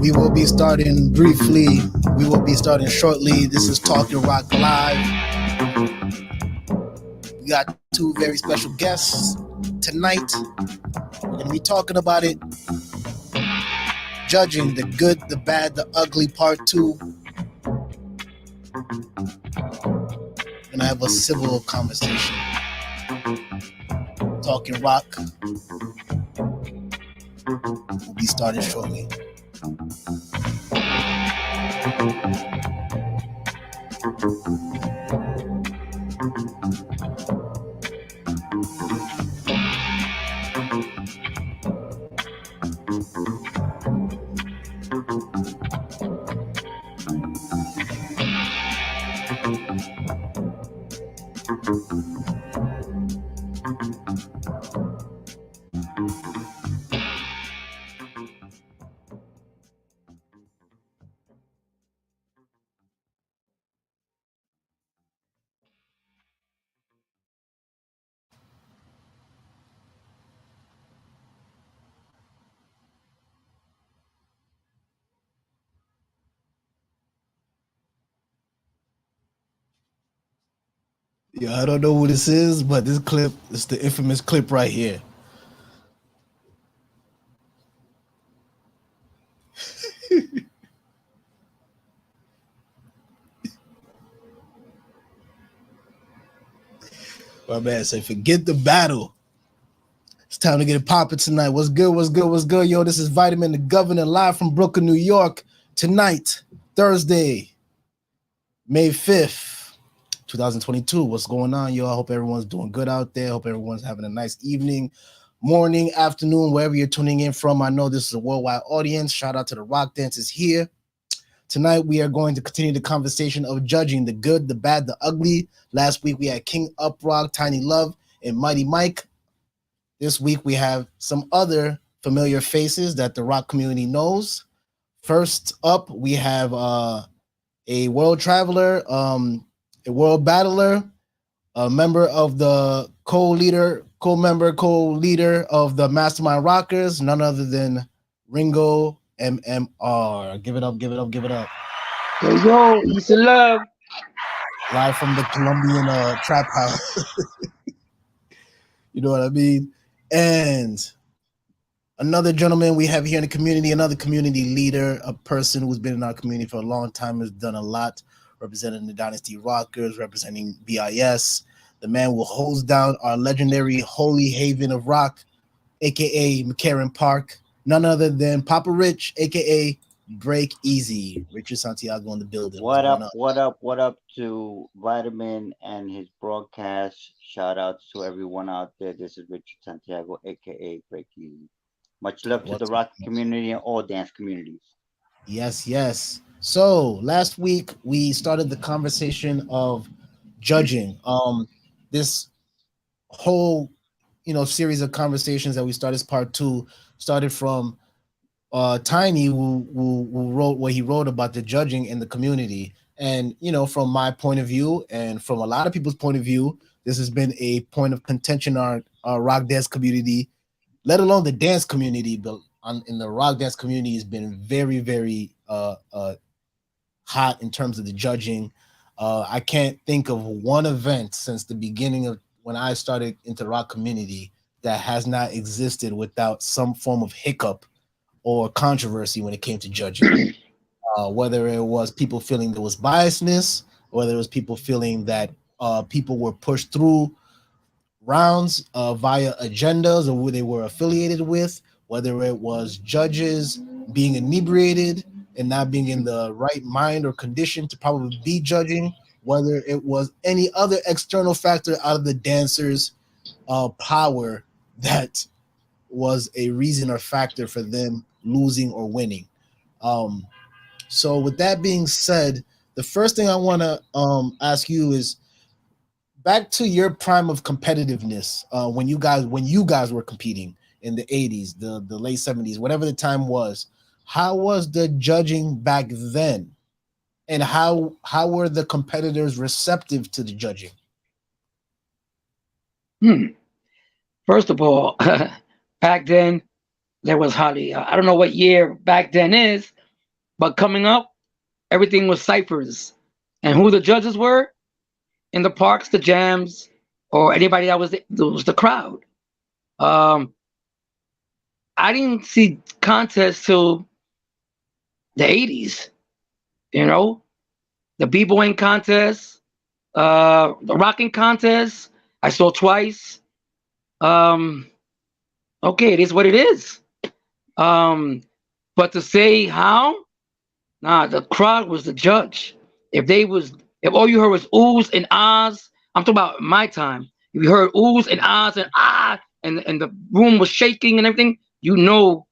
We will be starting briefly. We will be starting shortly. This is Talking Rock Live. We got two very special guests tonight. We're going to be talking about it. Judging the good, the bad, the ugly, part 2. We're going to have a civil conversation. Talking Rock. We'll be starting shortly. Yeah, I don't know who this is, but this clip is the infamous clip right here. My man said, forget the battle. It's time to get it popping tonight. What's good, what's good, what's good? Yo, this is Vitamin the Governor live from Brooklyn, New York. Tonight, Thursday, May 5th, 2022. What's going on, yo? I hope everyone's doing good out there. I hope everyone's having a nice evening, morning, afternoon, wherever you're tuning in from. I know this is a worldwide audience. Shout out to the rock dancers here. Tonight, we are going to continue the conversation of judging the good, the bad, the ugly. Last week, we had King Uprock, Tiny Love, and Mighty Mike. This week, we have some other familiar faces that the rock community knows. First up, we have a world traveler, a world battler, a member of the co-leader of the Mastermind Rockers, none other than Ringo MMR. Give it up, give it up, give it up. Yo, peace and love. Live from the Colombian trap house. You know what I mean? And another gentleman we have here in the community, another community leader, a person who's been in our community for a long time, has done a lot, representing the Dynasty Rockers, representing BIS. The man who holds down our legendary Holy Haven of Rock, a.k.a. McCarran Park. None other than Papa Rich, a.k.a. Break Easy. Richard Santiago in the building. What up to Vitamin and his broadcast. Shout outs to everyone out there. This is Richard Santiago, aka Break Easy. Much love to the rock community and all dance communities. Yes, yes. So last week we started the conversation of judging. This whole series of conversations that we started as part 2 started from Tiny, who wrote what he wrote about the judging in the community. And, from my point of view and from a lot of people's point of view, this has been a point of contention in our rock dance community, let alone the dance community, but in the rock dance community has been very, very hot in terms of the judging. I can't think of one event since the beginning of when I started into the rock community that has not existed without some form of hiccup or controversy when it came to judging. Whether it was people feeling there was biasness, whether it was people feeling that people were pushed through rounds via agendas or who they were affiliated with, whether it was judges being inebriated and not being in the right mind or condition to probably be judging, whether it was any other external factor out of the dancers' power that was a reason or factor for them losing or winning. Um, so, with that being said, the first thing I want to ask you is back to your prime of competitiveness when you guys were competing in the 80s, the late 70s, whatever the time was. How was the judging back then, and how were the competitors receptive to the judging? Hmm. First of all, back then there was hardly I don't know what year back then is, but coming up, everything was ciphers, and who the judges were in the parks, the jams, or anybody that was the crowd. Um, I didn't see contests till the '80s. You know, the b-boying contest, the rocking contest. I saw twice. Um, okay, it is what it is. Um, but to say how, nah, the crowd was the judge. If they was, if all you heard was oohs and ahs, I'm talking about my time. If you heard oohs and ahs and and the room was shaking and everything, you know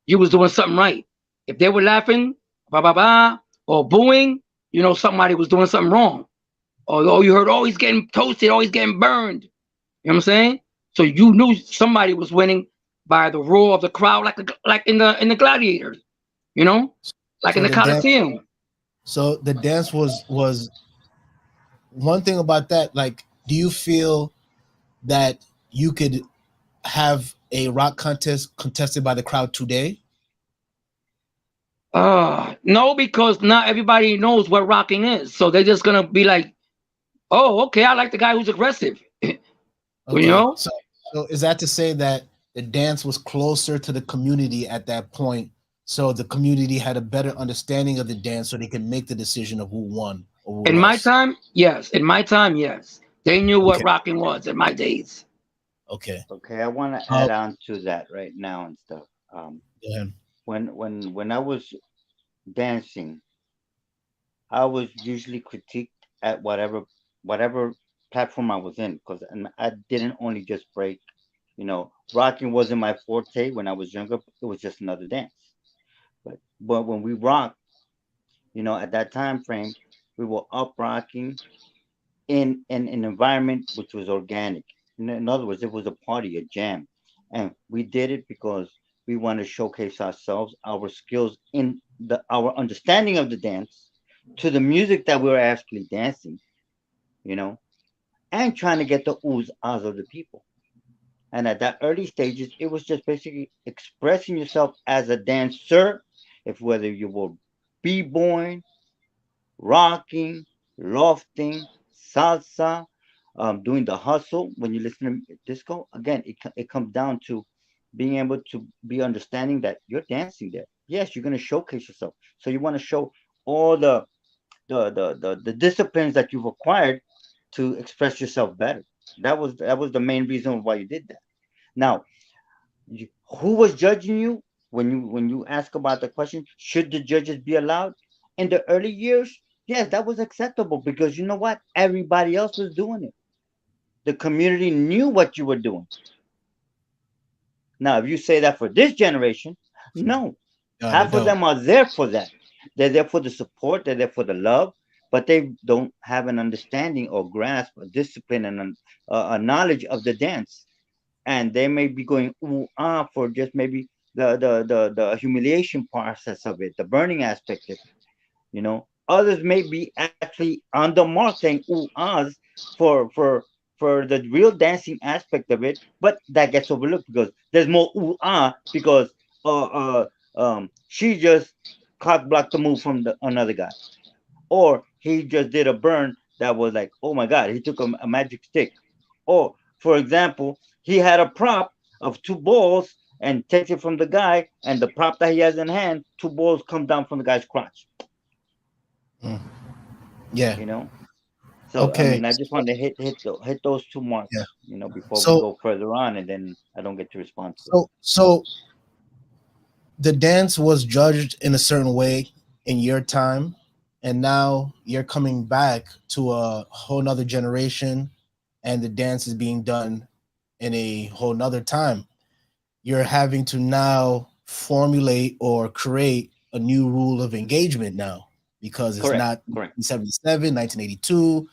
you was doing something right. If they were laughing, ba ba ba, or booing, you know somebody was doing something wrong. Or oh, you heard, oh, he's getting toasted, oh, he's getting burned. You know what I'm saying? So you knew somebody was winning by the roar of the crowd, like in the gladiators. You know, like in So the the dance, Coliseum. so the dance was one thing about that. Like, do you feel that you could have a rock contest contested by the crowd today? No, because not everybody knows what rocking is. So they're just gonna be like, oh, okay, I like the guy who's aggressive. you Okay, know? so is that to say that the dance was closer to the community at that point, so the community had a better understanding of the dance, so they could make the decision of who won or who In my lost? time, yes. In my time, yes. They knew what Okay, rocking was in my days. okay. Okay, I want to Uh, add on to that right now and stuff. Go ahead. When I was dancing, I was usually critiqued at whatever platform I was in because I didn't only just break. Rocking wasn't my forte when I was younger. It was just another dance. But when we rocked, at that time frame, we were up rocking in an environment which was organic. In other words, it was a party, a jam, and we did it because we want to showcase ourselves, our skills in our understanding of the dance, to the music that we were actually dancing, you know, and trying to get the oohs ahs of the people. And at that early stages, it was just basically expressing yourself as a dancer, if whether you were b-boying, rocking, lofting, salsa, doing the hustle. When you listen to disco, again, it comes down to being able to be understanding that you're dancing there. Yes, you're going to showcase yourself. So you want to show all the disciplines that you've acquired to express yourself better. That was the main reason why you did that. Now, who was judging you when you ask about the question? Should the judges be allowed in the early years? Yes, that was acceptable because you know what? Everybody else was doing it. The community knew what you were doing. Now, if you say that for this generation, no. No, they Half of don't. them are there for that. They're there for the support, they're there for the love, but they don't have an understanding or grasp, or discipline, and a knowledge of the dance. And they may be going ooh ah for just maybe the humiliation process of it, the burning aspect of it. Others may be actually on the mark saying ooh ahs for the real dancing aspect of it, but that gets overlooked because there's more ooh ah because she just cock blocked the move from the another guy, or he just did a burn that was like, oh my god, he took a magic stick, or for example, he had a prop of two balls and takes it from the guy, and the prop that he has in hand, two balls come down from the guy's crotch. Mm. Yeah. You know. So I Okay. mean, I just wanted to hit those two Yeah. marks, before we So go further on, and then I don't get to respond to it. so the dance was judged in a certain way in your time, and now you're coming back to a whole nother generation, and the dance is being done in a whole nother time. You're having to now formulate or create a new rule of engagement now, because it's Correct. not Correct. 1977, 1982,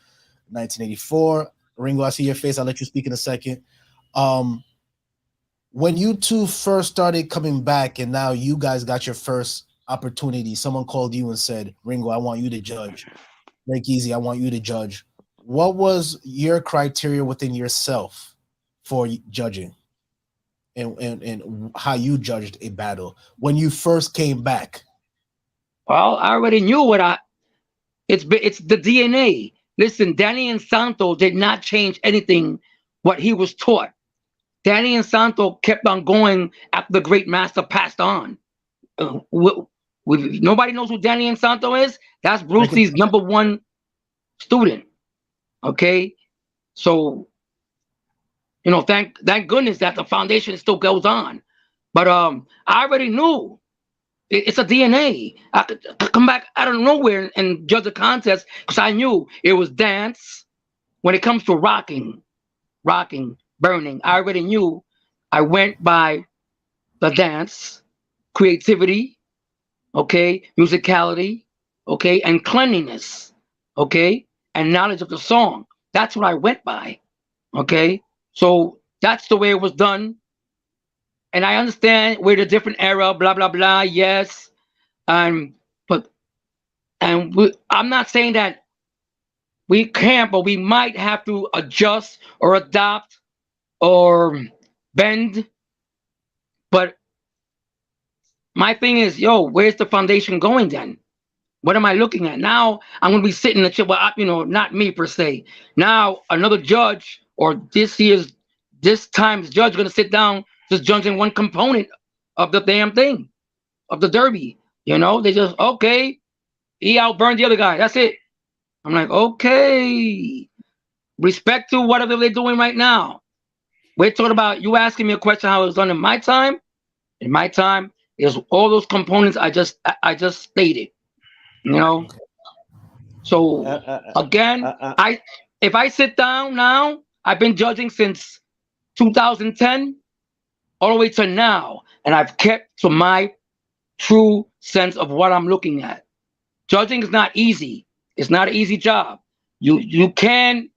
1984. Ringo, I see your face. I'll let you speak in a second. Um, when you two first started coming back, and now you guys got your first opportunity, someone called you and said, Ringo, I want you to judge. Break Easy, I want you to judge. What was your criteria within yourself for judging, and how you judged a battle when you first came back? Well, I already knew it's the DNA. Listen, Danny and Santo did not change anything what he was taught. Danny and Santo kept on going after the great master passed on. Nobody knows who Danny and Santo is. That's Bruce Lee's number one student. Okay, so thank goodness that the foundation still goes on. But I already knew it's a DNA. I could come back out of nowhere and judge the contest because I knew it was dance. When it comes to rocking, burning, I already knew. I went by the dance, creativity, okay, musicality, okay, and cleanliness, okay, and knowledge of the song. That's what I went by, okay. So that's the way it was done. And I understand we're the different era, blah blah blah. Yes, but I'm not saying that we can't, but we might have to adjust or adopt or bend. But my thing is, where's the foundation going then? What am I looking at now? I'm going to be sitting in the chair. Well, not me per se. Now another judge or this time's judge going to sit down just judging one component of the damn thing of the derby. They just okay. He outburned the other guy. That's it. I'm like, okay. Respect to whatever they're doing right now. We're talking about you asking me a question how it was done in my time. In my time, is all those components I just stated. So again, if I sit down now, I've been judging since 2010 all the way to now, and I've kept to my true sense of what I'm looking at. Judging is not easy. It's not an easy job. You can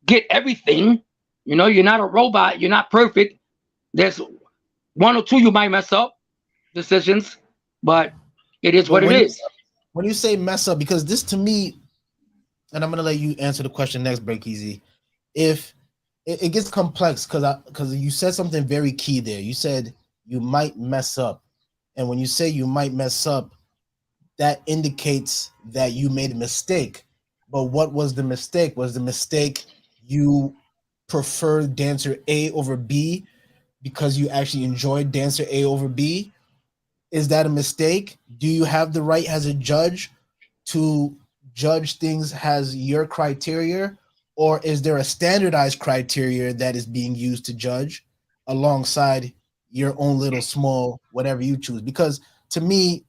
get everything. You're not a robot. You're not perfect. There's one or two you might mess up decisions, but it is what it is. When you say mess up, because this to me, and I'm gonna let you answer the question next, Break Easy. If it gets complex, because you said something very key there. You said you might mess up, and when you say you might mess up, that indicates that you made a mistake. But what was the mistake? Was the mistake you preferred dancer A over B because you actually enjoyed dancer A over B? Is that a mistake? Do you have the right as a judge to judge things as your criteria, or is there a standardized criteria that is being used to judge alongside your own little small whatever you choose? Because to me,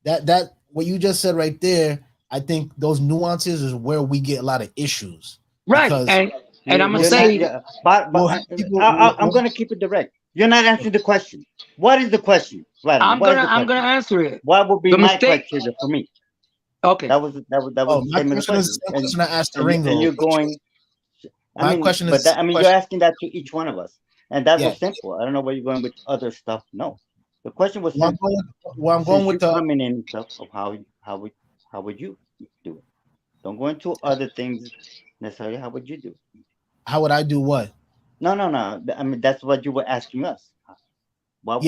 that what you just said right there, I think those nuances is where we get a lot of issues. Right, and I'm gonna say, I'm gonna keep it direct. You're not answering the question. What is the question? I'm gonna answer it. What would be my criteria for me? Okay, that was the statement of the question. I asked the Ringo. And you're going. You're asking that to each one of us, and that was simple. I don't know where you're going with other stuff. No, the question was simple. I'm going with the coming in stuff of how would you do it? Don't go into other things necessarily. How would you do it? How would I do what? No. I mean, that's what you were asking us. I'm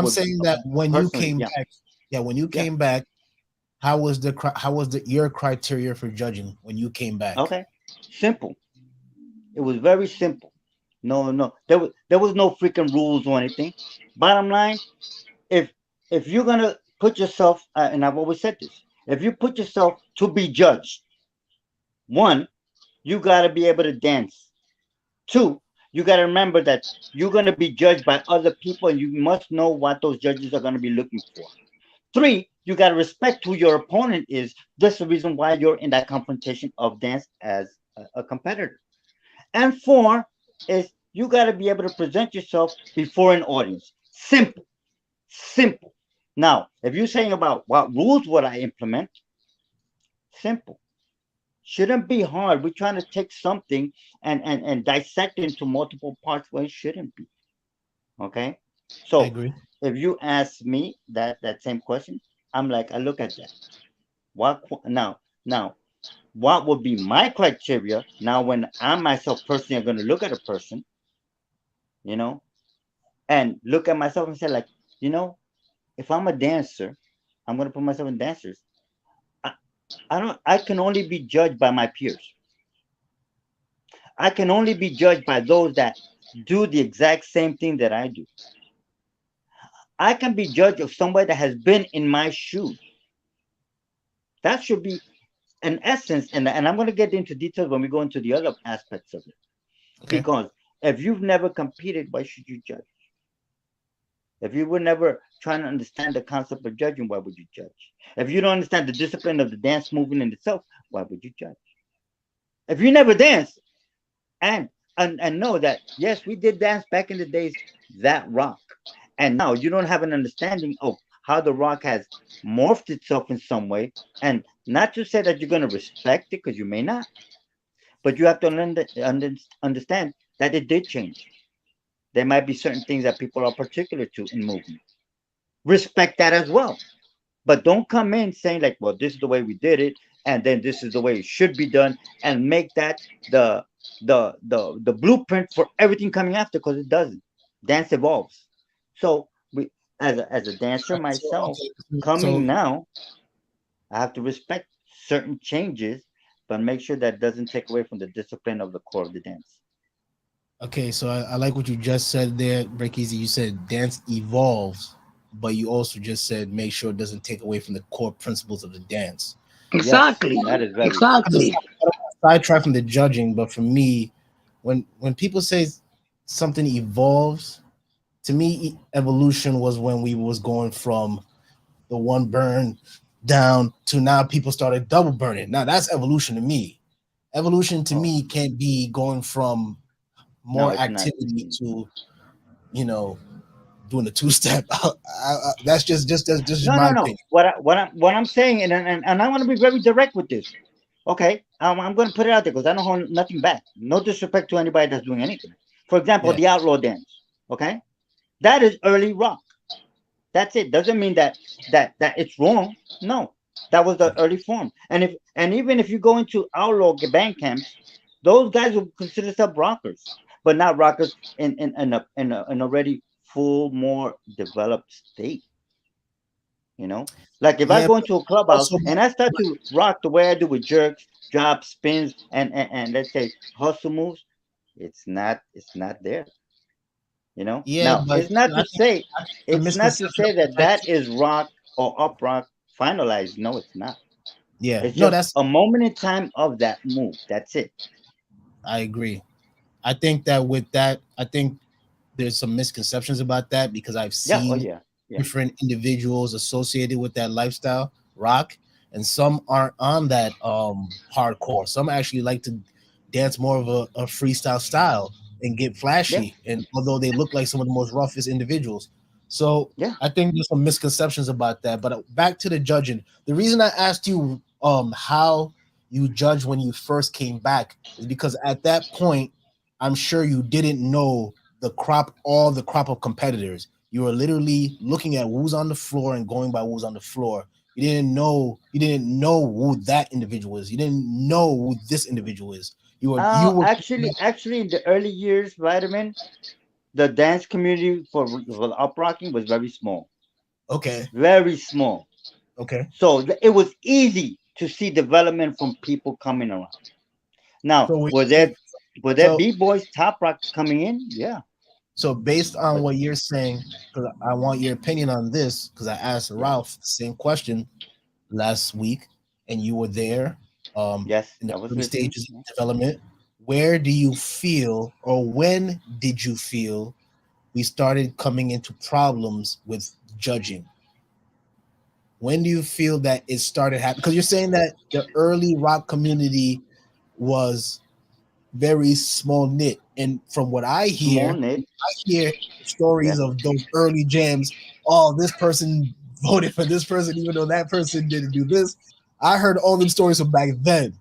saying that when you came back, when you came back, how was the your criteria for judging when you came back? Okay, simple. It was very simple. No, no, there was no freaking rules or anything. Bottom line, if if you're gonna put yourself, and I've always said this, if you put yourself to be judged, one, you gotta be able to dance. Two, you gotta remember that you're gonna be judged by other people, and you must know what those judges are gonna be looking for. Three, you gotta respect who your opponent is. That's the reason why you're in that confrontation of dance as a competitor. And four is you gotta be able to present yourself before an audience. Simple, simple. Now, if you're saying about what rules would I implement, simple. Shouldn't be hard. We're trying to take something and dissect into multiple parts where it shouldn't be. Okay. I So agree. if you ask me that same question, I'm like, I look at that. Now, what would be my criteria now when I myself personally are going to look at a person, you know, and look at myself and say, like, you know, if I'm a dancer, I'm going to put myself in dancers. I, I can only be judged by my peers. I can only be judged by those that do the exact same thing that I do. I can be judged of somebody that has been in my shoes. That should be an essence, and I'm going to get into details when we go into the other aspects of it. Okay. Because if you've never competed, why should you judge? If you were never trying to understand the concept of judging, why would you judge? If you don't understand the discipline of the dance movement in itself, why would you judge? If you never danced and and know that yes, we did dance back in the days, that rock, and now you don't have an understanding of how the rock has morphed itself in some way, and not to say that you're going to respect it because you may not, but you have to understand that it did change. There might be certain things that people are particular to in movement. Respect that as well. But don't come in saying like, well, this is the way we did it, and then this is the way it should be done, and make that the the blueprint for everything coming after, because it doesn't. Dance evolves. So we, as a dancer So myself, okay. coming So now, I have to respect certain changes, but make sure that doesn't take away from the discipline of the core of the dance. okay. So I like what you just said there, Breakeasy. You said dance evolves, but you also just said make sure it doesn't take away from the core principles of the dance. Yes, Exactly. that is very Just Exactly. sidetrack from the judging, but for me, when people say something evolves, to me, evolution was when we was going from the one burn down to now people started double burning. Now that's evolution to me. Evolution to oh me can't be going from no, more it's not. activity to you know doing a two step. That's just No, my no, no. opinion. What I'm saying, and I want to be very direct with this. Okay, I'm going to put it out there because I don't hold nothing back. No disrespect to anybody that's doing anything. For example, Yeah, the outlaw dance. Okay, that is early rock. That's it. Doesn't mean that it's wrong. No, that was the early form. And even if you go into outlaw band camps, those guys will consider themselves rockers, but not rockers in an already full, more developed state. You know, like if I yeah, go but into a clubhouse also and I start to rock the way I do with jerks, drops, spins, and let's say hustle moves, it's not there. You know, yeah, now but I think the it's not to misconception say that applies that to is rock or up rock finalized. No, it's not. yeah. It's No, just that's a moment in time of that move. That's it. I agree. I think that with that, I think there's some misconceptions about that because I've Yeah. Oh seen yeah. Yeah. different individuals associated with that lifestyle rock, and some aren't on that hardcore. Some actually like to dance more of a freestyle style and get Yeah. flashy, and although they look like some of the most roughest individuals. So Yeah. I think there's some misconceptions about that. But back to the judging, the reason I asked you how you judge when you first came back is because at that point I'm sure you didn't know all the crop of competitors. You were literally looking at who's on the floor and going by who's on the floor. You didn't know who that individual is. You didn't know who this individual is. You were Actually, in the early years, Vitamin, the dance community for up rocking was very small. okay. Very small. Okay. So it was easy to see development from people coming around. Now, So we were there so b-boys, top rock coming in? Yeah. so based on But what you're saying, because I want your opinion on this, because I asked yes, Ralph the same question last week, and you were there yes, in the I was early listening. stages Yeah. of development. Where do you feel, or when did you feel we started coming into problems with judging? When do you feel that it started happening? Because you're saying that the early rock community was very small knit, and from what Small knit. I hear stories Yes. of those early jams. Oh, this person voted for this person, even though that person didn't do this. I heard all them stories from back then.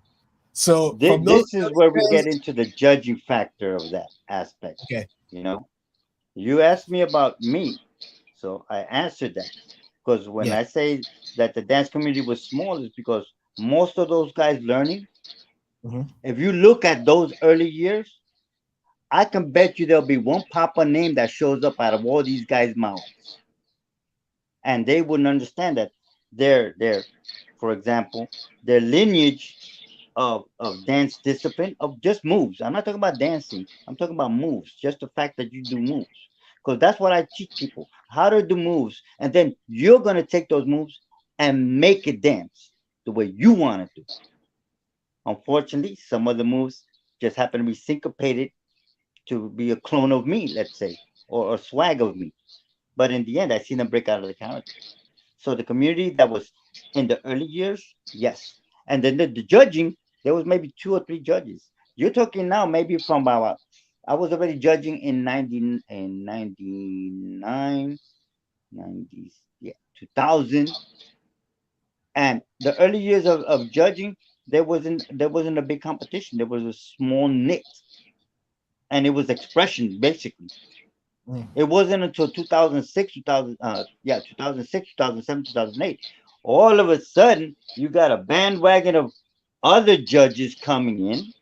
So from those This is early where we get jams, into the judging factor of that aspect. okay, You know, you asked me about me, so I answered that. Because when yeah, I say that the dance community was small, is because most of those guys learning, hmm, if you look at those early years, I can bet you there'll be one Papa name that shows up out of all these guys' mouths. And they wouldn't understand that their for example, their lineage of dance discipline of just moves. I'm not talking about dancing. I'm talking about moves. Just the fact that you do moves. Because that's what I teach people. How to do moves. And then you're gonna take those moves and make it dance the way you want it to. Unfortunately, some of the moves just happen to be syncopated to be a clone of me, let's say, or a swag of me. But in the end, I see them break out of the character. So the community that was in the early years, yes. And then the judging, there was maybe two or three judges. You're talking now maybe from about, I was already judging in 90 and 99, 90s, yeah, 2000. And the early years of judging, there wasn't a big competition. There was a small knit, and it was expression basically. mm, It wasn't until 2006, 2000, 2006, 2007, 2008. All of a sudden, you got a bandwagon of other judges coming in,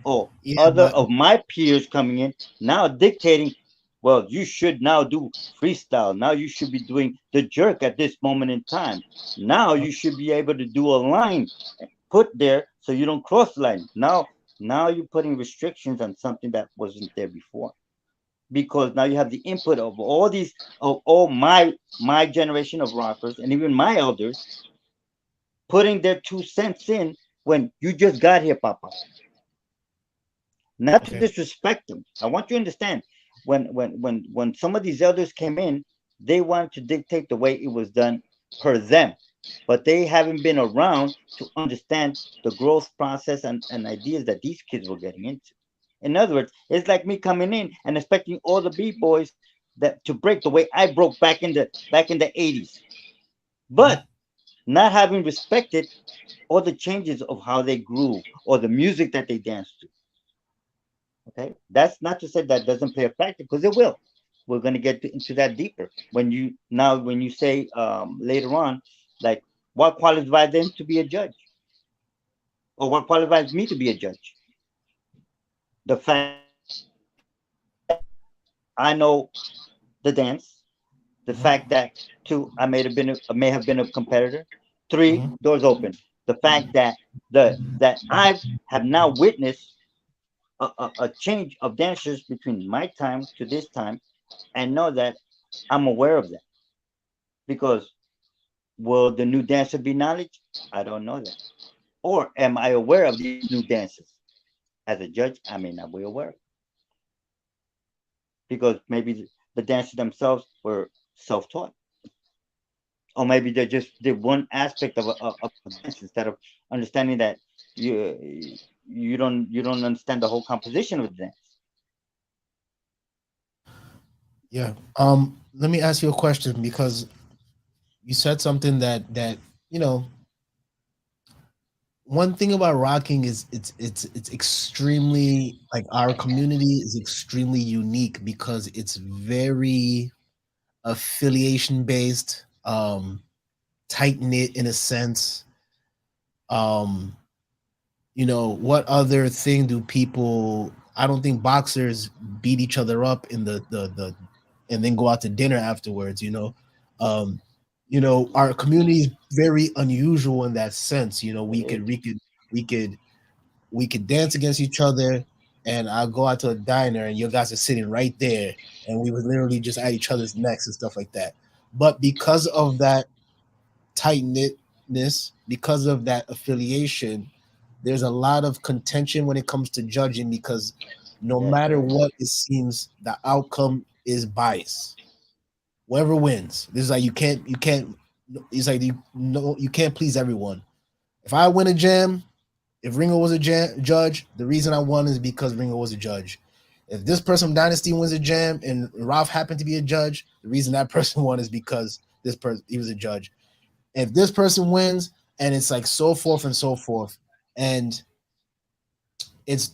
or yeah, other but of my peers coming in, now dictating, well, you should now do freestyle. Now you should be doing the jerk at this moment in time. Now you should be able to do a line put there so you don't cross the line. Now you're putting restrictions on something that wasn't there before, because now you have the input of all these, of all my generation of rockers and even my elders putting their 2 cents in when you just got here, Papa. Not to okay, disrespect them. I want you to understand, when some of these elders came in, they wanted to dictate the way it was done per them, but they haven't been around to understand the growth process and ideas that these kids were getting into. In other words, it's like me coming in and expecting all the b-boys that to break the way I broke back in the 80s, mhm, but not having respected all the changes of how they grew or the music that they danced to. Okay, that's not to say that doesn't play a factor, because it will. We're going to get into that deeper when you say later on, like, what qualifies them to be a judge, or what qualifies me to be a judge. The fact that I know the dance, the fact mhm, that two, I may have been a competitor. Three, mhm. doors open. The fact that I have now witnessed a change of dancers between my time to this time, and know that I'm aware of that. Because will the new dancer be knowledge? I don't know that. Or am I aware of these new dances? As a judge, I may not be aware, because maybe the dancers themselves were self-taught, or maybe they just did one aspect of a dance instead of understanding that you don't understand the whole composition of the dance. Yeah. Let me ask you a question, because you said something that you know one thing about rocking is it's extremely, like, our community is extremely unique because it's very affiliation based, tight knit in a sense. um what other thing do people, I don't think boxers beat each other up in the and then go out to dinner afterwards. um you know, our community is very unusual in that sense. You know, It is. we could we could dance against each other, and I'll go out to a diner and you guys are sitting right there, and we would literally just at each other's necks and stuff like that. But because of that tight knitness, because of that affiliation, there's a lot of contention when it comes to judging because no Yes, matter there is. what, it seems the outcome is bias. Whoever wins, this is like you can't. It's like you no, you can't please everyone. If I win a jam, if Ringo was a judge, the reason I won is because Ringo was a judge. If this person from Dynasty wins a jam and Ralph happened to be a judge, the reason that person won is because this person he was a judge. If this person wins, and it's like so forth and so forth, and it's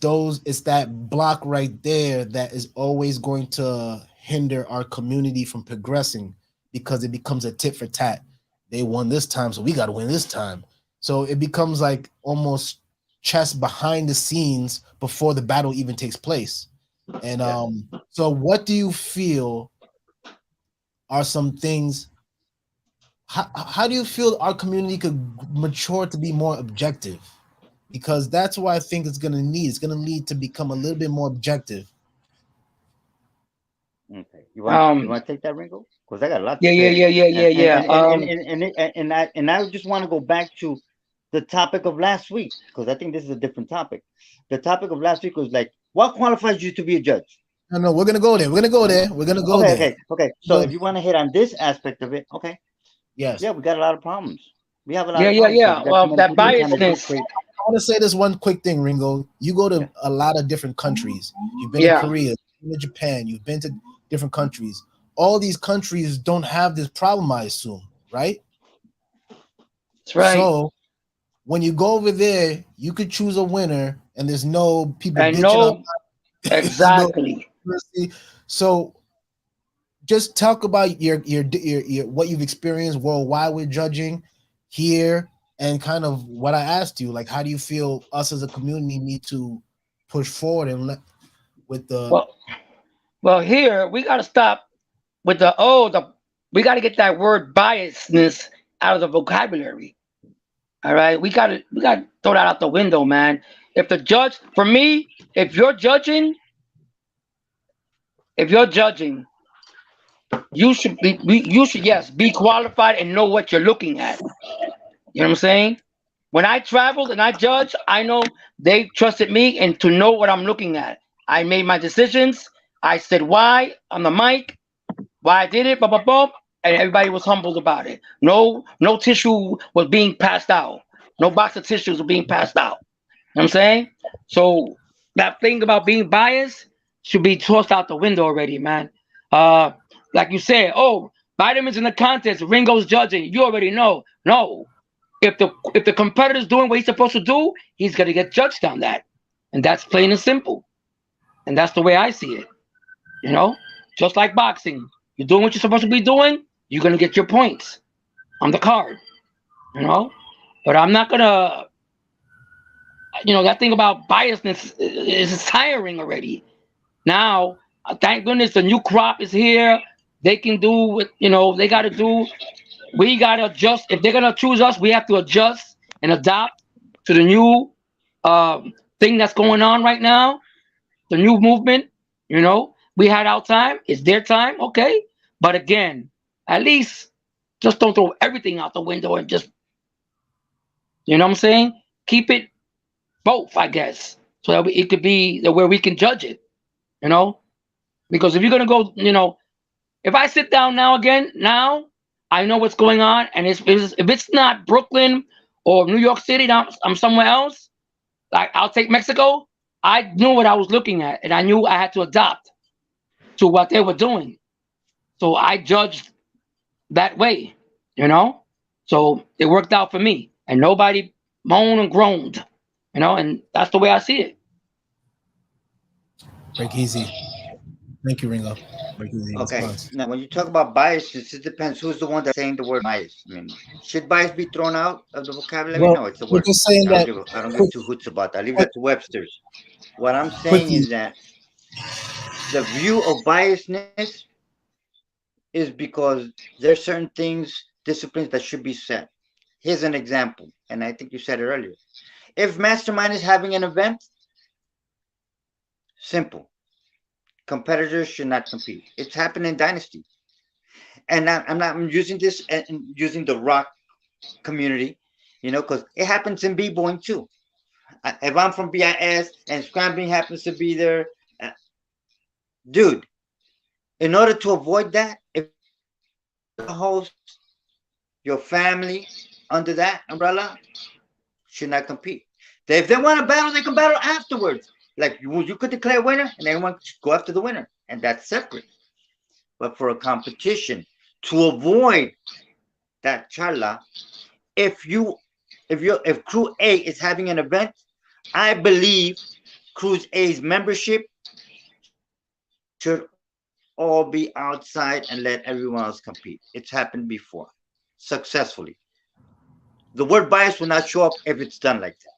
that block right there that is always going to hinder our community from progressing because it becomes a tit for tat. They won this time, so we got to win this time. So it becomes like almost chess behind the scenes before the battle even takes place. And Yes. so what do you feel are some things? How do you feel our community could mature to be more objective? Because that's what I think it's going to need. It's going to need to become a little bit more objective. Okay. You Um, want to take that, Ringo? Because I got a lot to yeah, yeah, say. yeah, yeah, yeah, And and yeah. and and and and I just want to go back to the topic of last week because I think this is a different topic. The topic of last week was like, what qualifies you to be a judge? No, we're going to go there. We're going to go there. We're going to go Okay, there. okay. So Go if there. you want to hit on this aspect of it, okay. Yes. Yeah, we got a lot of problems. We have a lot Yeah, of yeah, problems because we yeah. got too Well, many that people trying to biasness. dictate. I want to say this one quick thing, Ringo. You go Yeah. to a lot of different countries. You've been to Yeah, Korea, you've been to Japan, you've been to different countries. All these countries don't have this problem, I assume, right? that's right. So when you go over there, you could choose a winner, and there's no people And bitching out. no, There's no exactly. mercy. So just talk about your what you've experienced worldwide with judging here, and kind of what I asked you, like how do you feel us as a community need to push forward and let with the Well, well, here we got to stop with the. We got to get that word biasness out of the vocabulary. All right, we got to throw that out the window, man. If the judge, for me, if you're judging, you should yes be qualified and know what you're looking at. You know what I'm saying? When I traveled and I judged, I know they trusted me and to know what I'm looking at. I made my decisions. I said why on the mic, why I did it, blah blah blah, and everybody was humbled about it. No tissue was being passed out. No box of tissues were being passed out. You know what I'm saying? So that thing about being biased should be tossed out the window already, man. Uh, like you said, oh, vitamins in the contest, Ringo's judging. You already know. No, if the competitor's doing what he's supposed to do, he's gonna get judged on that, and that's plain and simple. And that's the way I see it. You know, just like boxing, you're doing what you're supposed to be doing, you're gonna get your points on the card. You know, but I'm not gonna. That thing about biasness is tiring already. Now, thank goodness the new crop is here. They can do what they got to do. We got to adjust. If they're gonna choose us, we have to adjust and adapt to the new uh, thing that's going on right now. The new movement. We had our time. It's their time. Okay, but again, at least just don't throw everything out the window and just what I'm saying. Keep it both, I guess, so that it could be where we can judge it. You know, because if you're gonna go, if I sit down now again, now I know what's going on, and if it's not Brooklyn or New York City, now I'm somewhere else. Like I'll take Mexico. I knew what I was looking at, and I knew I had to adapt to what they were doing. So I judged that way, So it worked out for me, and nobody moaned and groaned, and that's the way I see it. break easy. Thank you, Ringo. Break easy Okay. response. Now, when you talk about bias, it depends who's the one that's saying the word bias. I mean, should bias be thrown out of the vocabulary? Well, No, it's a we're word. just saying that I don't give quick, two hoots about that. I leave quick, that to Webster's. What I'm saying quickly. is that the view of biasness is because there's certain things disciplines that should be set. Here's an example, and I think you said it earlier. If Mastermind is having an event, simple. Competitors should not compete. It's happened in Dynasty. And I'm using this and using the rock community, because it happens in b-boying too. If I'm from BIS and scrambling happens to be there, dude, in order to avoid that, if the host, your family under that umbrella should not compete. If they want to battle, they can battle afterwards. Like you could declare a winner and everyone should go after the winner, and that's separate. But for a competition, to avoid that charla, if Crew A is having an event, I believe Crew A's membership should all be outside and let everyone else compete. It's happened before, successfully. The word bias will not show up if it's done like that.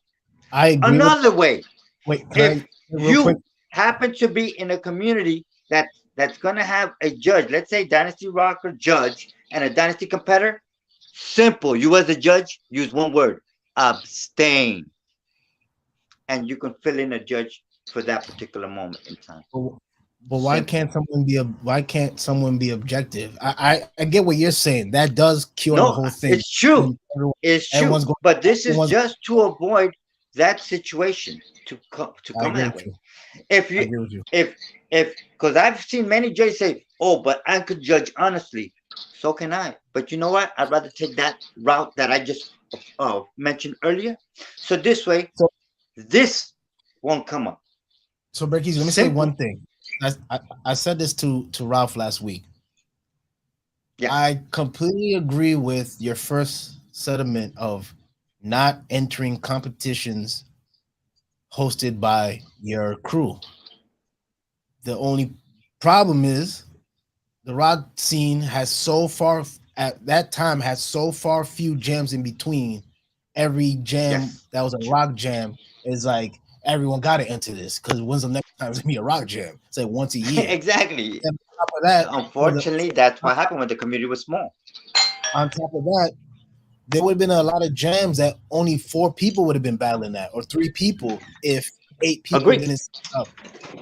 I agree. Another way, Wait, if you happen to be in a community that's going to have a judge, let's say Dynasty Rocker judge and a Dynasty competitor, simple. You as a judge, use one word: abstain. And you can fill in a judge for that particular moment in time. But why can't someone be objective? I get what you're saying. That does cure the whole thing. It's true. It's true. But this is just to avoid that situation to come that way. If because I've seen many judges say, "Oh, but I could judge honestly." So can I. But you know what? I'd rather take that route that I just mentioned earlier. So this way, this won't come up. So Berkey, let me say one thing. I said this to Ralph last week. Yeah. I completely agree with your first sentiment of not entering competitions hosted by your crew. The only problem is the rock scene has so far at that time had so far few jams in between. Every jam that was a rock jam is like everyone got to enter this because when's the next time it's gonna be a rock jam? It's like once a year. Exactly. And on top of that, unfortunately, that's what happened when the community was small. On top of that, there would have been a lot of jams that only 4 people would have been battling that, or 3 people if 8 people didn't set up.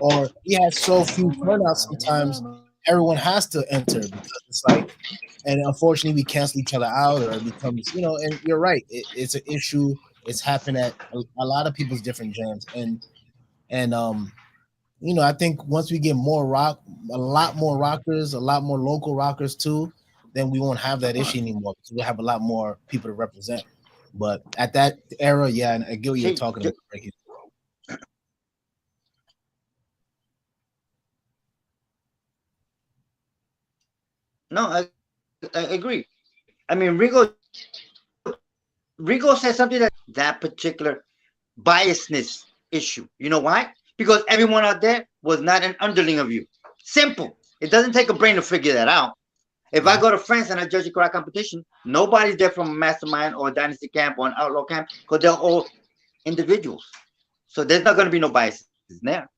Or we had so few turnouts sometimes everyone has to enter because it's like, and unfortunately we cancel each other out or it becomes, and you're right, it's an issue. It's happened at a lot of people's different jams, and I think once we get a lot more rockers, a lot more local rockers too, then we won't have that issue anymore because we'll have a lot more people to represent. But at that era, yeah, and I get what you're talking about. No, I agree. I mean, Rigo said something that particular biasness issue. You know why? Because everyone out there was not an underling of you. Simple. It doesn't take a brain to figure that out. If I go to France and I judge a karate competition, nobody's there from a mastermind or a dynasty camp or an outlaw camp because they're all individuals. So there's not going to be no biases there.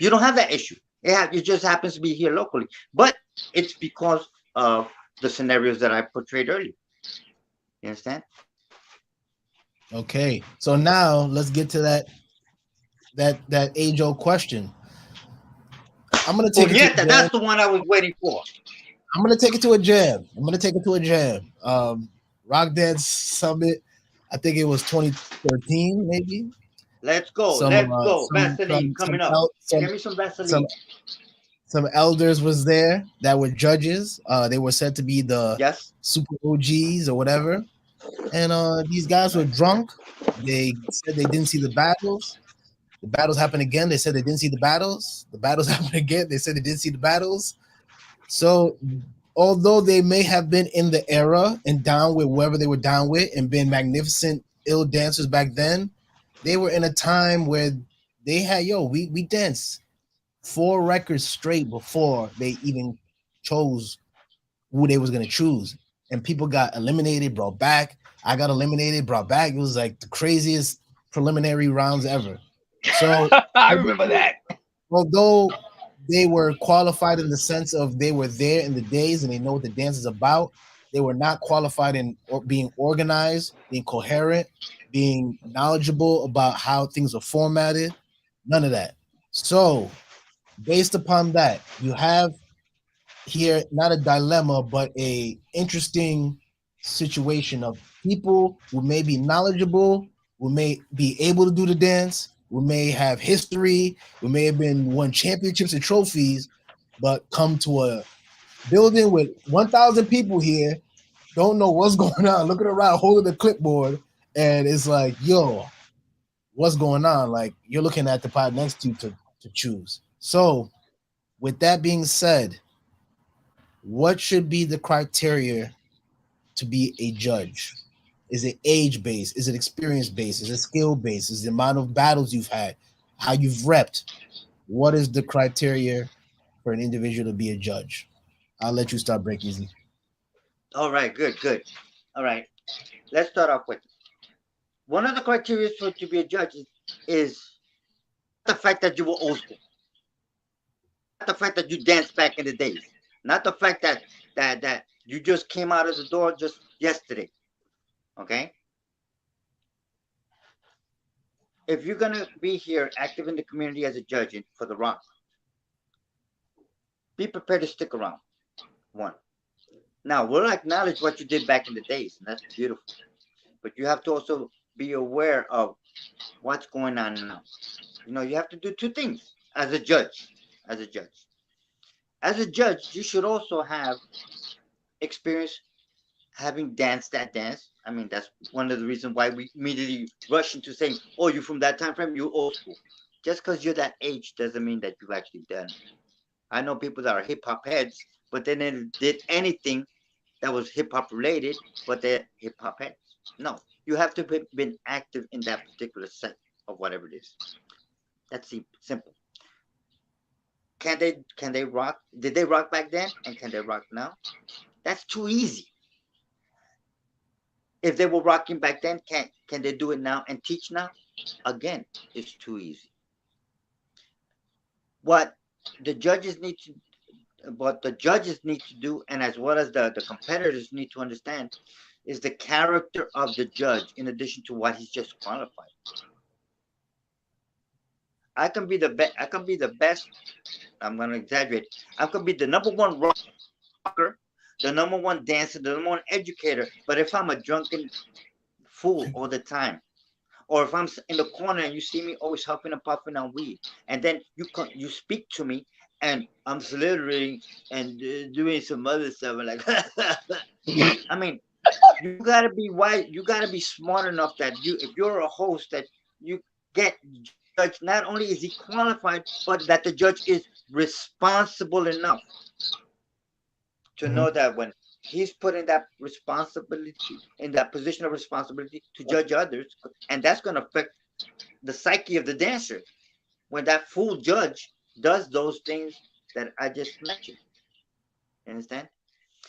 You don't have that issue. It just happens to be here locally. But it's because of the scenarios that I portrayed earlier. You understand? Okay. So now let's get to that age-old question. I'm going to take it to that's the one I was waiting for. I'm going to take it to a jam. Rock Dance Summit, I think it was 2013, maybe. Let's go. Vaseline coming up. Give me some Vaseline. Some elders was there that were judges. They were said to be the super OGs or whatever. And these guys were drunk. They said they didn't see the battles. The battles happened again. They said they didn't see the battles. The battles happened again. They said they didn't see the battles. So although they may have been in the era and down with whoever they were down with and been magnificent, ill dancers back then, they were in a time where they had, we danced 4 records straight before they even chose who they was going to choose. And people got eliminated, brought back. I got eliminated, brought back. It was like the craziest preliminary rounds ever. So I remember that. Although they were qualified in the sense of they were there in the days and they know what the dance is about, They were not qualified in or being organized, being coherent, being knowledgeable about how things are formatted. None of that. So, based upon that, you have here not a dilemma, but a interesting situation of people who may be knowledgeable, who may be able to do the dance, who may have history, who may have been won championships and trophies, but come to a building with 1,000 people here, don't know what's going on, looking around, holding the clipboard, and it's like, yo, what's going on? Like, you're looking at the pot next to you to choose. So, with that being said, what should be the criteria to be a judge? Is it age based? Is it experience based? Is it skill based? Is it the amount of battles you've had? How you've repped? What is the criteria for an individual to be a judge? I'll let you start, Break Easy. All right, good, good. All right, let's start off with one of the criteria for to be a judge is the fact that you were old school, not the fact that you danced back in the days, not the fact that you just came out of the door just yesterday. Okay, if you're gonna be here active in the community as a judge for the Rock, be prepared to stick around. One. Now we'll acknowledge what you did back in the days, and that's beautiful. But you have to also be aware of what's going on now. You know, you have to do two things as a judge. As a judge. As a judge, you should also have experience having danced that dance. I mean, that's one of the reasons why we immediately rush into saying, "Oh, you're from that time frame. You're old school." Just because you're that age doesn't mean that you've actually done it. I know people that are hip hop heads, but they never did anything that was hip hop related, but they're hip hop heads. No, you have to be been active in that particular set of whatever it is. That's simple. Can they rock? Did they rock back then? And can they rock now? That's too easy. If they were rocking back then, can they do it now and teach now? Again, it's too easy. What the judges need to what the judges need to do, and as well as the competitors need to understand, is the character of the judge in addition to what he's just qualified. I can be the best. I can be the best. I'm going to exaggerate. I could be the number one rocker, the number one dancer, the number one educator. But if I'm a drunken fool all the time, or if I'm in the corner and you see me always huffing and puffing on weed, and then you speak to me and I'm slithering and doing some other stuff, like I mean, you gotta be wise. You gotta be smart enough that if you're a host, that you get judge. Not only is he qualified, but that the judge is responsible enough to know that when he's put in that responsibility, in that position of responsibility to judge others, and that's going to affect the psyche of the dancer when that fool judge does those things that I just mentioned. You understand?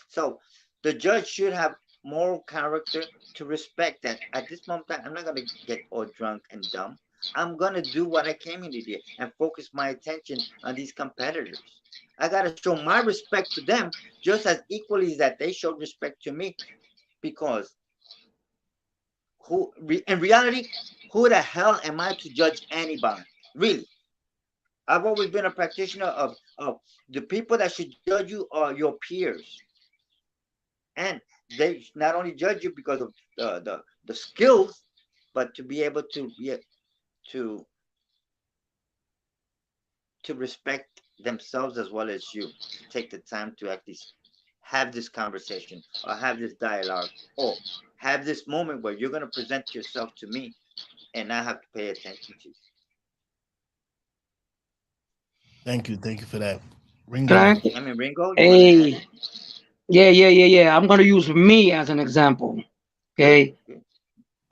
So the judge should have moral character to respect that at this moment I'm not going to get all drunk and dumb. I'm going to do what I came here to do and focus my attention on these competitors. I got to show my respect to them just as equally as that they showed respect to me, because in reality, who the hell am I to judge anybody? Really? I've always been a practitioner of the people that should judge you are your peers. And they not only judge you because of the skills, but to be able to respect themselves as well as you, to take the time to actually have this conversation or have this dialogue or have this moment where you're going to present yourself to me and I have to pay attention to you. Thank you for that. Can Ringo. I? I mean, Ringo, you want to add? Hey, yeah. I'm gonna use me as an example. Good, Okay. good.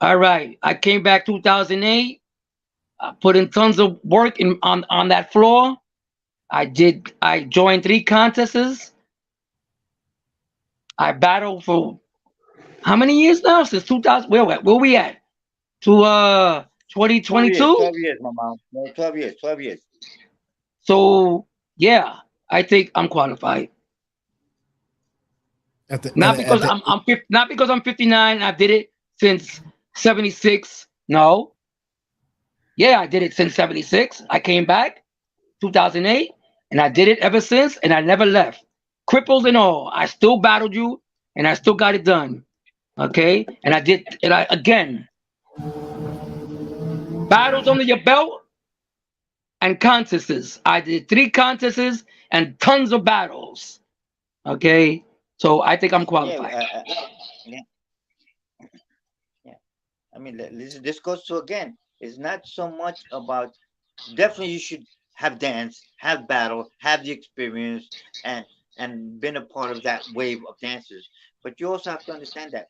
All right. I came back 2008. I put in tons of work on that floor. I joined 3 contests. I battled for how many years now? Since 2000. Where we at? To 12 years, 2022. 12 years, my mom. No, 12 years, 12 years. So yeah, I think I'm qualified. At the Not at because the not because I'm 59. I did it since 76. No. Yeah, I did it since 76. I came back 2008 and I did it ever since and I never left. Crippled and all. I still battled you and I still got it done. Okay? And I did and I again battles under your belt and contests. I did 3 contests and tons of battles. Okay? So I think I'm Yeah, qualified. yeah, yeah. I mean, this goes to again. It's not so much about. Definitely, you should have dance, have battle, have the experience, and been a part of that wave of dancers. But you also have to understand that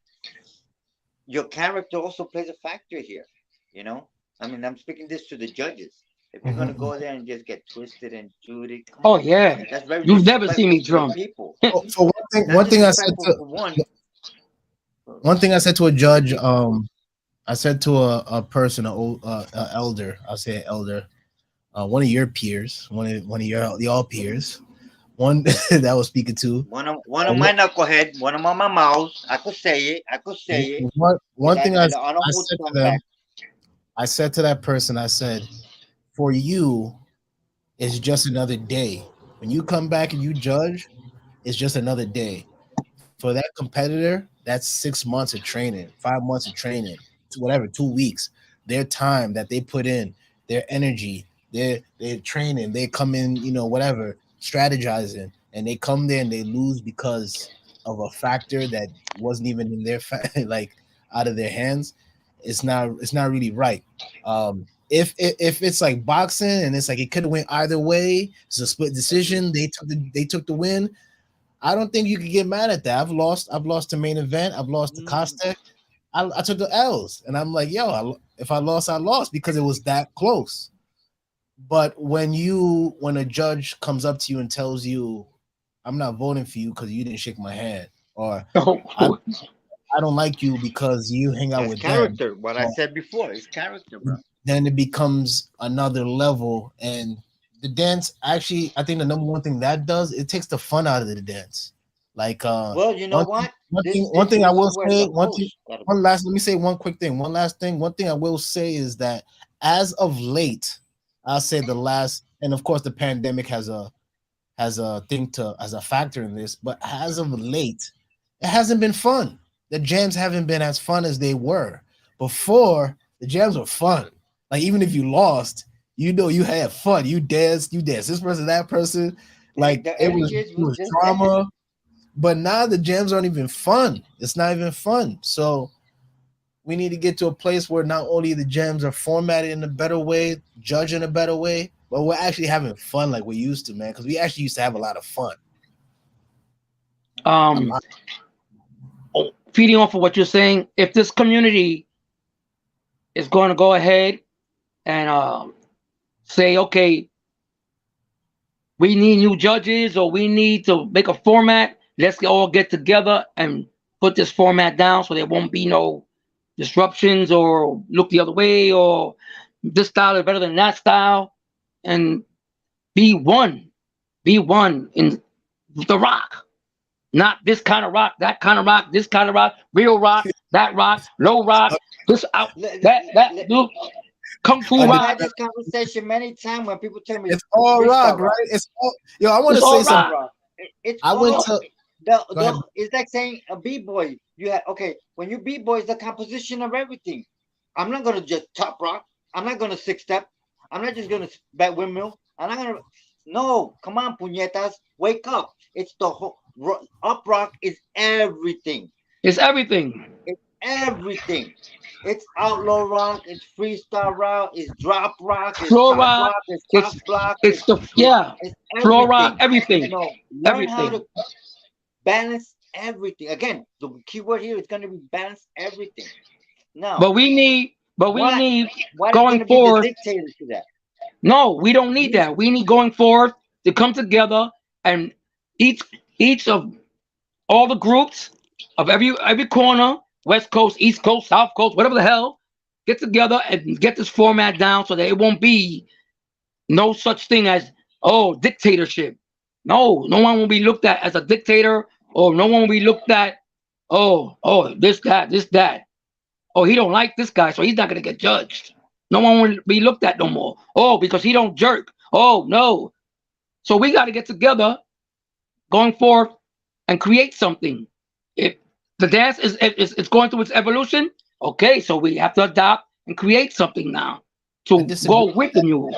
your character also plays a factor here. You know, I mean, I'm speaking this to the judges. If you're gonna Mhm. go there and just get twisted and chewed, come Oh on, yeah. that's very You've never seen me disrespectful to the drunk. people. So Not one thing I said disrespectful to for one, one thing I said to a to the judge, people. I said to a person, a elder, I'll say an elder, one of your peers, one of your y'all peers, one that I was speaking to. One of my knucklehead, one of my mouths. I could say it. I could say it. One thing I don't I hold said to some them, back. I said to that person, I said, for you, it's just another day. When you come back and you judge, it's just another day. For that competitor, that's 6 months of training, 5 months of training, whatever, 2 weeks. Their time that they put in, their energy, their training, they come in, whatever, strategizing, and they come there and they lose because of a factor that wasn't even in their like out of their hands. It's not really right. If it's like boxing and it's like it could have went either way, it's a split decision. They took the win. I don't think you can get mad at that. I've lost the main event. I've lost the Mm, Costec. I took the L's, and I'm like, yo, if I lost, I lost because it was that close. But when a judge comes up to you and tells you, I'm not voting for you because you didn't shake my hand, or I, I don't like you because you hang out that's with them, character. What I or said before is character, bro. then it becomes another level. And the dance, actually, I think the number one thing that does, it takes the fun out of the dance. Like Well, you know one what? one thing I This will is where say, the host got to. let me say one quick thing. One last thing. One thing I will say is that as of late, I'll say the last, and of course the pandemic has a thing to as a factor in this, but as of late, it hasn't been fun. The jams haven't been as fun as they were before. The jams were fun. Like even if you lost, you had fun. You danced this person, that person. Like The it was energy it was was just there. drama. But now the jams aren't even fun. It's not even fun. So we need to get to a place where not only the jams are formatted in a better way, judged in a better way, but we're actually having fun like we used to, man. Because we actually used to have a lot of fun. I'm, um Feeding off of what you're saying, if this community is going to go ahead and say, okay, we need new judges or we need to make a format, let's all get together and put this format down so there won't be no disruptions or look the other way or this style is better than that style, and be one, be one in the rock. Not this kind of rock, that kind of rock, this kind of rock, real rock, low rock, this out, Let, that let, dude, kung fu I've under, rock. had this conversation many times when people tell me it's all rock, freestyle right? rock. It's all, yo. I want It's to say all something. Freestyle rock. rock. It's I went all to go ahead. it's like saying a b-boy. You have okay, when you b-boy is the composition of everything. I'm not gonna just top rock. I'm not gonna six step. I'm not just gonna back windmill. I'm not gonna no, come on, puñetas, wake up. It's the whole up rock is everything. It's everything. It's everything. It's outlaw rock, it's freestyle rock, it's drop rock, it's Floor top rock. rock, it's cock It's block, it's the yeah. it's Floor rock. everything. Everything. No, learn how Everything. to balance everything. Again, the key word here is going to be balance everything. Now, But we what need what is going going to be the forward. dictator to that? No, we don't need You, that. We need going forward to come together and each each of all the groups of every corner, West Coast, East Coast, South Coast, whatever the hell, get together and get this format down so that it won't be no such thing as dictatorship. No one will be looked at as a dictator Oh, no one will be looked at. Oh, this, that, this, that. Oh, he don't like this guy, so he's not gonna get judged. No one will be looked at no more. Oh, because he don't jerk. Oh no. So we got to get together, going forth, and create something. If the dance is going through its evolution, okay, so we have to adopt and create something now I to disagree. go with the new.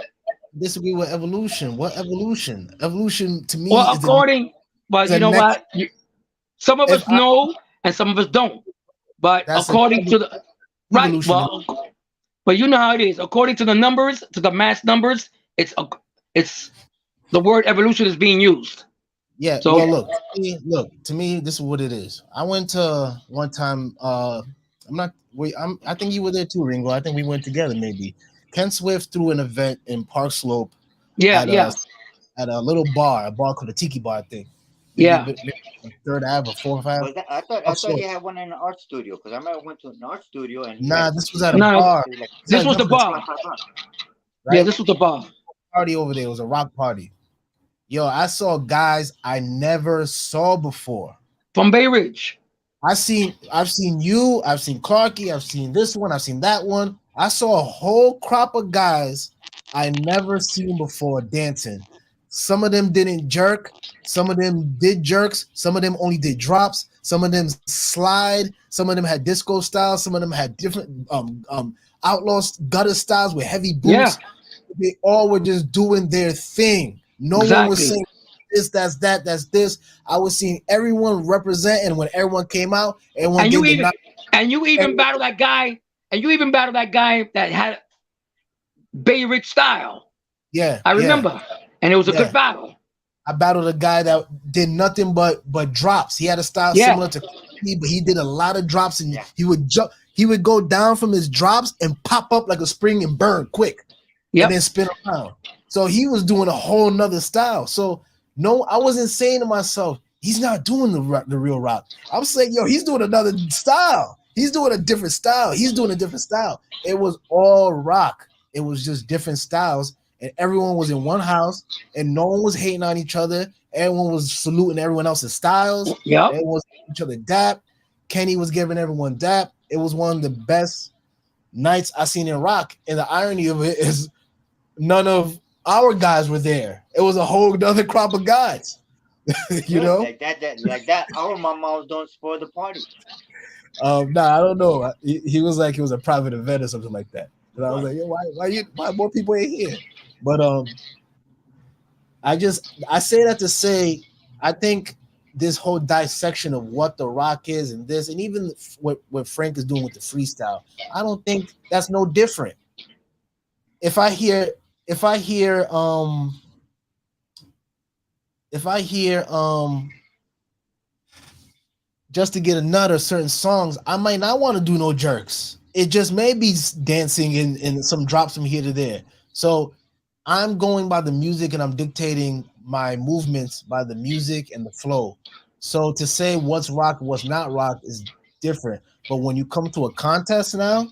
Disagree with evolution. What evolution? Evolution to me Well, is according, but you the know next. what? Some of If us I, know and some of us don't. But that's an according to the right, evolution. well, but you know how it is. According to the numbers, to the mass numbers, it's the word evolution is being used. Yeah. So Well, look. To me, this is what it is. I went to one time. I'm not. I think you were there too, Ringo. I think we went together. Maybe Ken Swift threw an event in Park Slope yeah, at yeah, a little bar, a bar called the Tiki Bar. I think yeah. maybe Third Ave or Fourth Ave. Was that? I thought Park he Slope. had one in an art studio because I remember I went to an art studio and he Nah, had this was something at a like No, bar. it was like this was the bar. Yeah, Right? this was the bar. Party over there. It was a rock party. Yo, I saw guys I never saw before. From Bay Ridge. I've seen you, I've seen Clarky, I've seen this one, I've seen that one. I saw a whole crop of guys I never seen before dancing. Some of them didn't jerk, some of them did jerks, some of them only did drops, some of them slide, some of them had disco styles, some of them had different outlaw gutter styles with heavy Yeah, boots. They all were just doing their thing. No one was exactly. saying this, that's that, that's this. I was seeing everyone represent, and when everyone came out, everyone And did you the even not. and you even battled that guy. And you even battled that guy that had Bay Ridge style. Yeah, I yeah, remember. And it was a good yeah. battle. I battled a guy that did nothing but drops. He had a style Yeah. similar to me, but he did a lot of drops, and Yeah. he would jump. He would go down from his drops and pop up like a spring and burn quick, and Yep. then spin around. So he was doing a whole nother style. So no, I wasn't saying to myself, he's not doing the real rock. I'm saying, yo, he's doing another style. He's doing a different style. He's doing a different style. It was all rock. It was just different styles, and everyone was in one house, and no one was hating on each other. Everyone was saluting everyone else's styles. Yep. Everyone was giving each other dap. Kenny was giving everyone dap. It was one of the best nights I seen in rock. And the irony of it is none of our guys were there. It was a whole other crop of guys. You know? like that. Our mamas don't spoil the party. Nah, I don't know. He was like it was a private event or something like that. And I was like, yo, why more people ain't here? But I say that to say I think this whole dissection of what the rock is and this, and even what Frank is doing with the freestyle, I don't think that's no different. If I hear just to get a nut or certain songs, I might not want to do no jerks. It just may be dancing and some drops from here to there. So I'm going by the music and I'm dictating my movements by the music and the flow. So to say what's rock, what's not rock is different. But when you come to a contest now,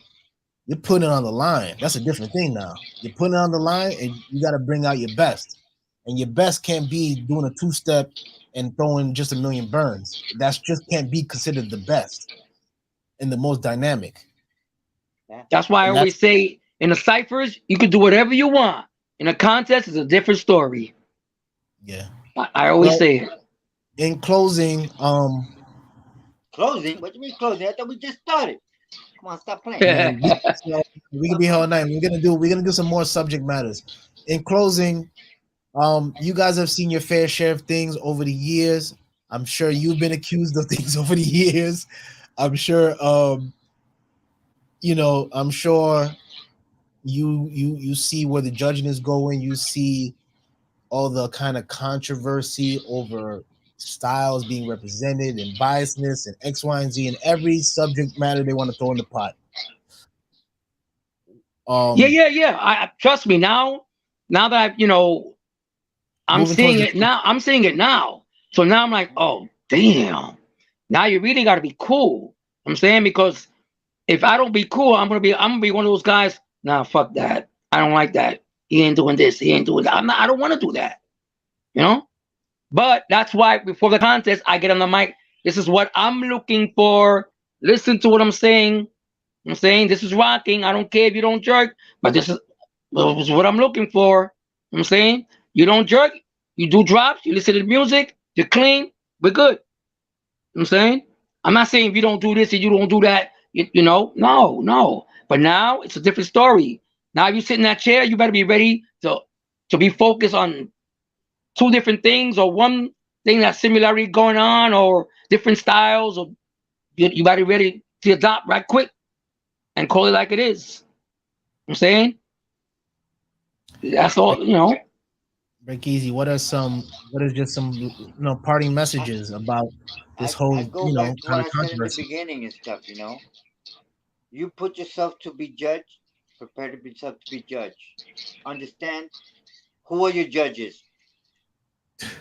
you're putting it on the line. That's a different thing now. You're putting it on the line and you got to bring out your best. And your best can't be doing a two-step and throwing just a million burns. That's just can't be considered the best and the most dynamic. That's why I always say in the ciphers, you can do whatever you want. In a contest, it's a different story. Yeah. I always say it. In closing, Closing? What do you mean closing? I thought we just started. Come on, stop playing. man, we can be here all night. We're gonna do some more subject matters. In closing, you guys have seen your fair share of things over the years. I'm sure you've been accused of things over the years. I'm sure I'm sure you see where the judging is going. You see all the kind of controversy over styles being represented and biasness and X, Y, and Z and every subject matter they want to throw in the pot. Yeah. I trust me now that I'm seeing it now. I'm seeing it now. So now I'm like, oh damn. Now you really got to be cool. I'm saying, because if I don't be cool, I'm gonna be one of those guys. Nah, fuck that. I don't like that. He ain't doing this. He ain't doing that. I don't want to do that. But that's why before the contest, I get on the mic. This is what I'm looking for. Listen to what I'm saying. I'm saying this is rocking. I don't care if you don't jerk, but this is what I'm looking for. I'm saying you don't jerk, you do drops, you listen to the music, you're clean, we're good. I'm saying I'm not saying if you don't do this and you don't do that, no, no. But now it's a different story. Now if you sit in that chair, you better be ready to be focused on two different things or one thing that's similarly going on or different styles or you better be ready to adopt right quick and call it like it is. I'm saying that's all. Break easy. What are just some parting messages about this I whole go back to what kind of I said in the controversy? beginning and stuff. You put yourself to be judged. Prepare to be yourself to be judged. Understand who are your judges.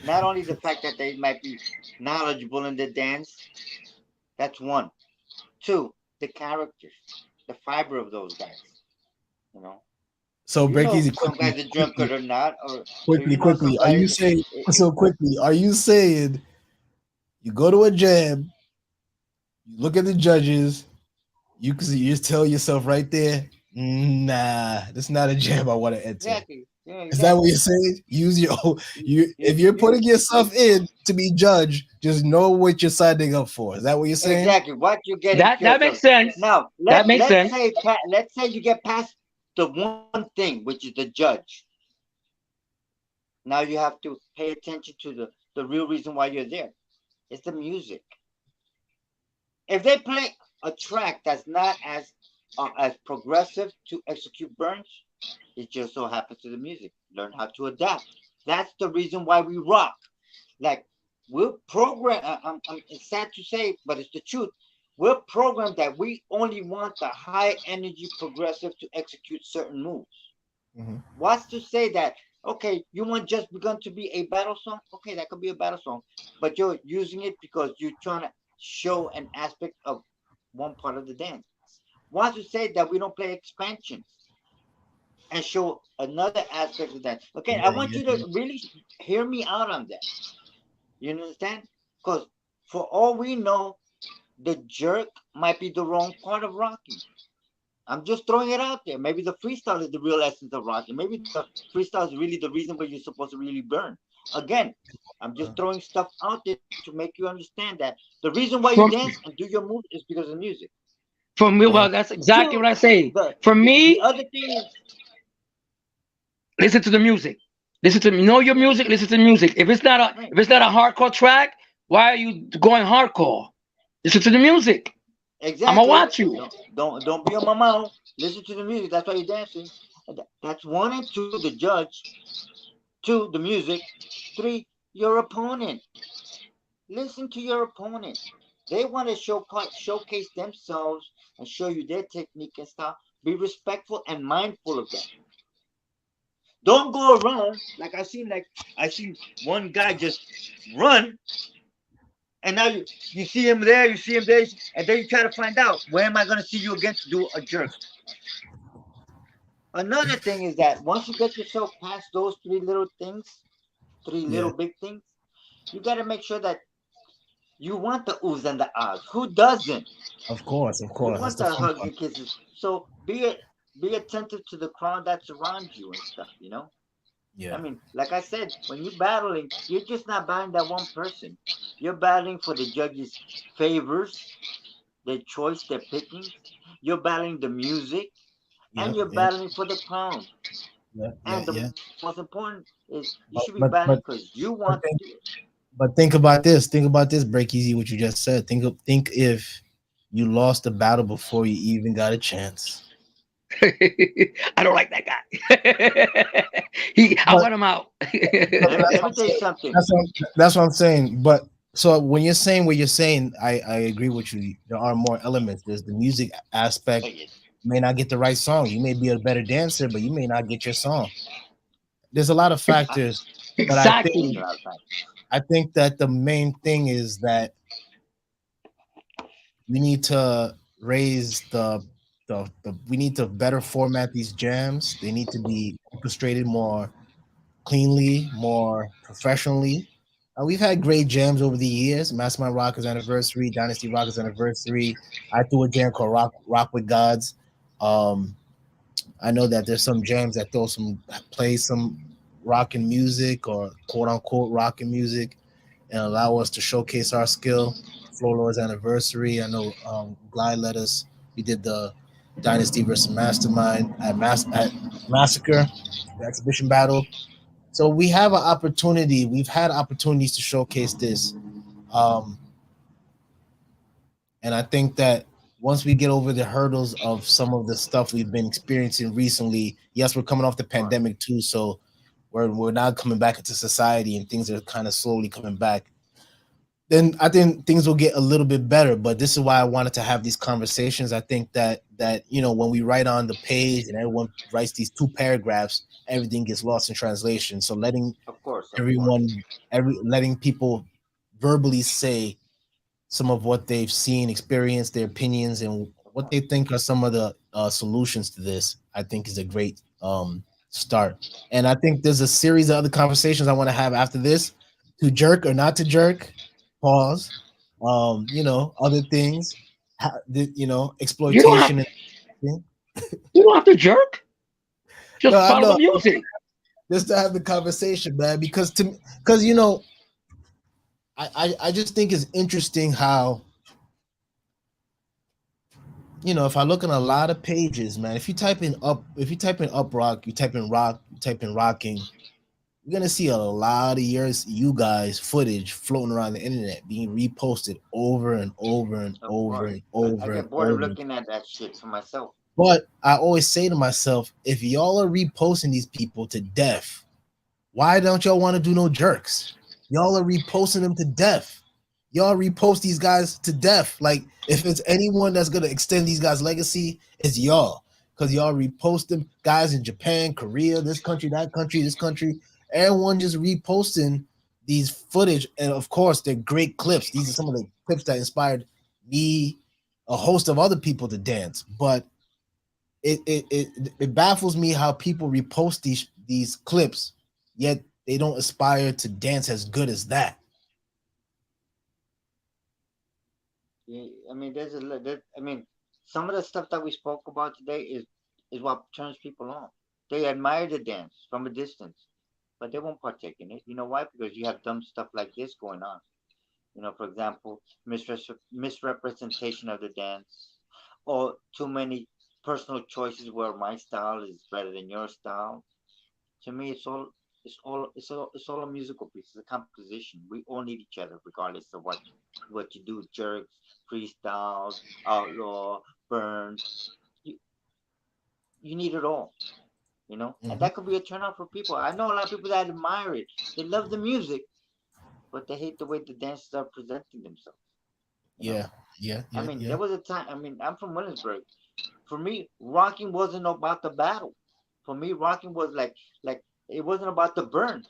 Not only the fact that they might be knowledgeable in the dance. That's one. Two, the characters, the fiber of those guys. You know, So you break know easy if some quickly, guy's a drunkard quickly, or not, or quickly, you know if quickly. Are you somebody's. saying so quickly? Are you saying you go to a jam, you look at the judges, you just tell yourself right there, nah, this is not a jam I want to enter. Exactly. Yeah, Is that what exactly. you're saying? Use your You, you if you're putting yourself in to be judged, just know what you're signing up for. Is that what you're saying? exactly what you're getting to That makes yourself. sense. Now, That makes let's sense. say let's say you get past the one thing, which is the judge. Now you have to pay attention to the real reason why you're there. It's the music. If they play a track that's not as progressive to execute burns, it just so happens to the music. Learn how to adapt. That's the reason why we rock. Like we're programmed. It's sad to say, but it's the truth. We're programmed that we only want the high energy progressive to execute certain moves. Mhm. What's to say that okay, you want just begun to be a battle song? Okay, that could be a battle song, but you're using it because you're trying to show an aspect of one part of the dance. What's to say that we don't play expansions and show another aspect of that? Okay, Yeah, I want yeah, you yeah. to really hear me out on that. You understand? Because for all we know, the jerk might be the wrong part of Rocky. I'm just throwing it out there. Maybe the freestyle is the real essence of Rocky. Maybe the freestyle is really the reason why you're supposed to really burn. Again, I'm just throwing stuff out there to make you understand that the reason why you From dance and do your move is because of music. from me, Yeah. well, that's exactly Two, what I say. For the me, other thing is listen to the music. Listen to know your music. Listen to music. right. If it's not a hardcore track, why are you going hardcore? Listen to the music. I'ma Exactly. watch you. Don't be on my mouth. Listen to the music. That's why you're dancing. That's one and two. The judge. Two, the music. Three, your opponent. Listen to your opponent. They want to showcase themselves and show you their technique and stuff. Be respectful and mindful of that. Don't go around like I seen one guy just run, and now you see him there, you see him there, and then you try to find out where am I going to see you again to do a jerk. Another thing is that once you get yourself past those three little things, three Yeah. little big things, you got to make sure that you want the oohs and the ahs. Who doesn't? Of course, of You course. That's want the the fun hugs part. and kisses. So be attentive to the crowd that surrounds you and stuff. I Yeah. mean, like I said, when you're battling, you're just not battling that one person. You're battling for the judges' favors, their choice, their pickings. You're battling the music, and Yep. you're Yep. battling for the crown. Yeah. Yeah. And the Yeah. most important is you should be But battling but because but you want to but do think it. but think about this. Think about this. Break easy. What you just said. Think if you lost the battle before you even got a chance. I don't like that guy. I But want him out. but Let that's me, what let I'm me tell you saying. something. That's what I'm saying. But so when you're saying what you're saying, I agree with you. There are more elements. There's the music aspect. Oh, yes. You may not get the right song. You may be a better dancer, but you may not get your song. There's a lot of I, factors, but there's a Exactly. lot of time. I think that the main thing is that we need to raise the we need to better format these jams. They need to be orchestrated more cleanly, more professionally. We've had great jams over the years. Mastermind Rockers anniversary, Dynasty Rockers anniversary. I threw a jam called Rock with Gods. Um, I know that there's some jams that play some rockin' music or quote unquote rockin' music and allow us to showcase our skill. Floor Lord's anniversary. I know Glide let us. We did the Dynasty versus Mastermind at Massacre, the exhibition battle. So we have an opportunity. We've had opportunities to showcase this, um, and I think that once we get over the hurdles of some of the stuff we've been experiencing recently, yes, we're coming off the Right. pandemic too, so we're now coming back into society and things are kind of slowly coming back. Then I think things will get a little bit better. But this is why I wanted to have these conversations. I think that when we write on the page and everyone writes these two paragraphs, everything gets lost in translation. So Of course, of course. everyone letting people verbally say some of what they've seen, experienced, their opinions, and Of what they course. think are some of the solutions to this. I think is a great start. And I think there's a series of other conversations I want to have after this: to jerk or not to jerk, pause, other things, You don't have exploitation. And you don't have to jerk. no, Just I follow the know, music. just to have the conversation, man, because I just think it's interesting how if I look in a lot of pages, man, if you type in uprock, you type in rock, you type in rocking, you're gonna see a lot of you guys footage floating around the internet being reposted over and over and Of over course. and I over and get bored of over. looking at that shit for myself. But I always say to myself, if y'all are reposting these people to death, why don't y'all want to do no jerks? Y'all are reposting them to death. Y'all repost these guys to death. Like if it's anyone that's gonna extend these guys' legacy, it's y'all. Because y'all repost them, guys in Japan, Korea, this country, that country, this country. Everyone just reposting these footage, and of course, they're great clips. These are some of the clips that inspired me, a host of other people to dance. But it baffles me how people repost these clips, yet they don't aspire to dance as good as that. Yeah, I mean, I mean, some of the stuff that we spoke about today is what turns people on. They admire the dance from a distance, but they won't partake in it. You know why? Because you have dumb stuff like this going on. For example, misrepresentation of the dance, or too many personal choices where my style is better than your style. To me, it's all a musical piece. It's a composition. We all need each other, regardless of what you do. Jerks, freestyles, outlaw, burns. You you need it all. And Mhm. that could be a turnout for people. I know a lot of people that admire it. They love the music, but they hate the way the dancers are presenting themselves. You know, Yeah, yeah, I yeah, mean, yeah. there was a time. I mean, I'm from Williamsburg. For me, rocking wasn't about the battle. For me, rocking was like it wasn't about the burn.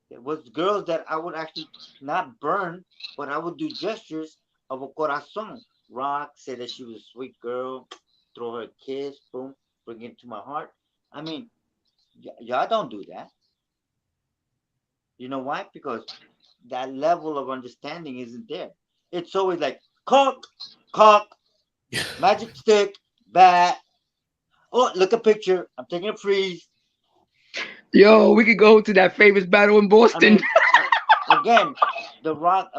It was girls that I would actually not burn, but I would do gestures of a corazon. Rock, say that she was a sweet girl, throw her a kiss, boom, bring it to my heart. I mean, y'all don't do that. You know why? Because that level of understanding isn't there. It's always like cock, cock, magic stick, bat. Oh, look a picture. I'm taking a freeze. Yo, we could go to that famous battle in I Boston. mean, again, the rock.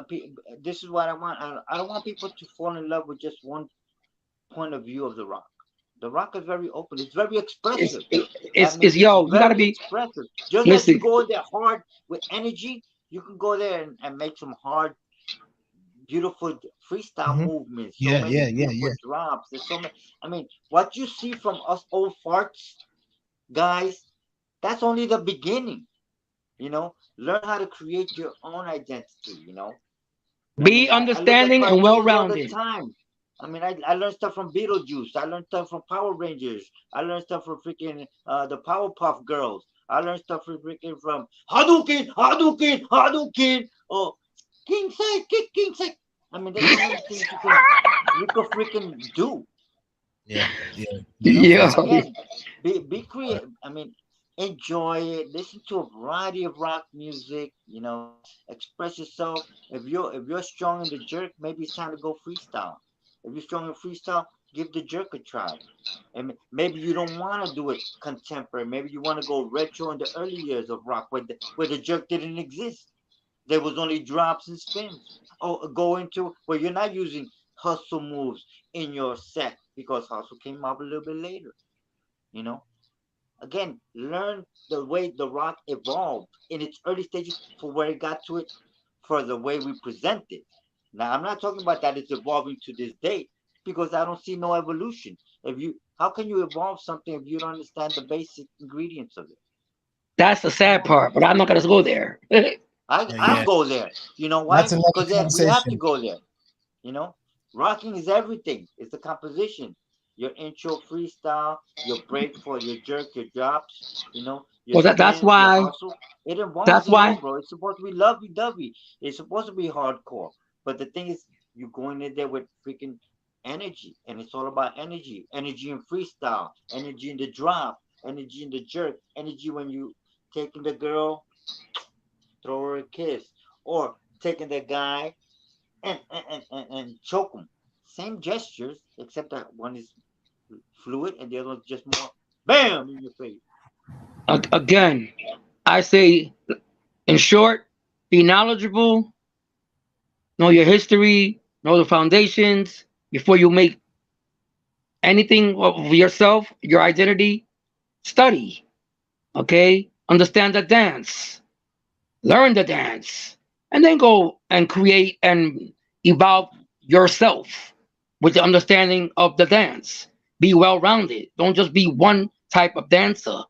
This is what I want. I don't want people to fall in love with just one point of view of the rock. The rock is very open. It's very It's expressive. That it's means it's yo. You gotta very be expressive. Just like you listen. go in there hard with energy, you can go there and make some hard, beautiful freestyle Mhm. movements. So Yeah, many yeah, yeah, beautiful yeah, drops. There's so many. I mean, what you see from us old farts, guys, that's only the beginning. Learn how to create your own identity. I Be mean, I look at understanding and well cartoons all the rounded. time. I mean, I learned stuff from Beetlejuice. I learned stuff from Power Rangers. I learned stuff from freaking the Powerpuff Girls. I learned stuff from freaking from Hadouken, Hadouken, Hadouken. Oh, King Size, kick King Size. I mean, there's so many things you can freaking do. yeah, yeah, yeah. Yeah. That's Again, be creative. I mean, enjoy it, listen to a variety of rock music, express yourself. If you're strong in the jerk, maybe it's time to go freestyle. If you're strong in freestyle, give the jerk a try. And maybe you don't want to do it contemporary. Maybe you want to go retro in the early years of rock where the jerk didn't exist. There was only drops and spins. Or go into where you're not using hustle moves in your set because hustle came up a little bit later. You know, again, learn the way the rock evolved in its early stages for where it got to it for the way we present it. Now, I'm not talking about that it's evolving to this day because I don't see no evolution. How can you evolve something if you don't understand the basic ingredients of it? That's the sad part, but I'm not gonna go there. I'll Yeah. go there. You know why? That's another Because we have to conversation. go there. You know, rocking is everything. It's the composition. Your intro freestyle, your break for your jerk, your drops, your Well, that's spins, your why. hustle. It involves That's it all, why. bro. It's supposed to be lovey-dovey. It's supposed to be hardcore. But the thing is, you going in there with freaking energy, and it's all about energy. Energy in freestyle, energy in the drop, energy in the jerk, energy when you taking the girl, throw her a kiss, or taking the guy and choke them. Same gestures, except that one is fluid and the other one's just more bam in your face. Again, I say, in short, be knowledgeable, know your history, know the foundations before you make anything of yourself, your identity. Study, okay? Understand the dance, learn the dance, and then go and create and evolve yourself with the understanding of the dance. Be well rounded. Don't just be one type of dancer.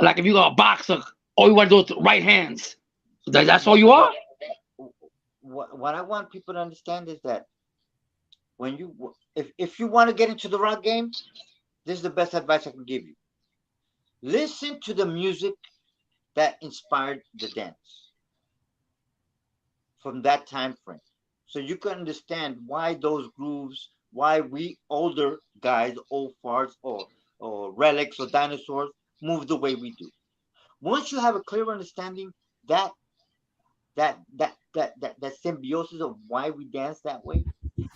Like if you got a boxer, all you want to do is right hands. That's all What you are. what what I want people to understand is that if you want to get into the rock game, this is the best advice I can give you. Listen to the music that inspired the dance from that time frame, so you can understand why those grooves, why we older guys, old farts or relics or dinosaurs move the way we do. Once you have a clear understanding that that symbiosis of why we dance that way,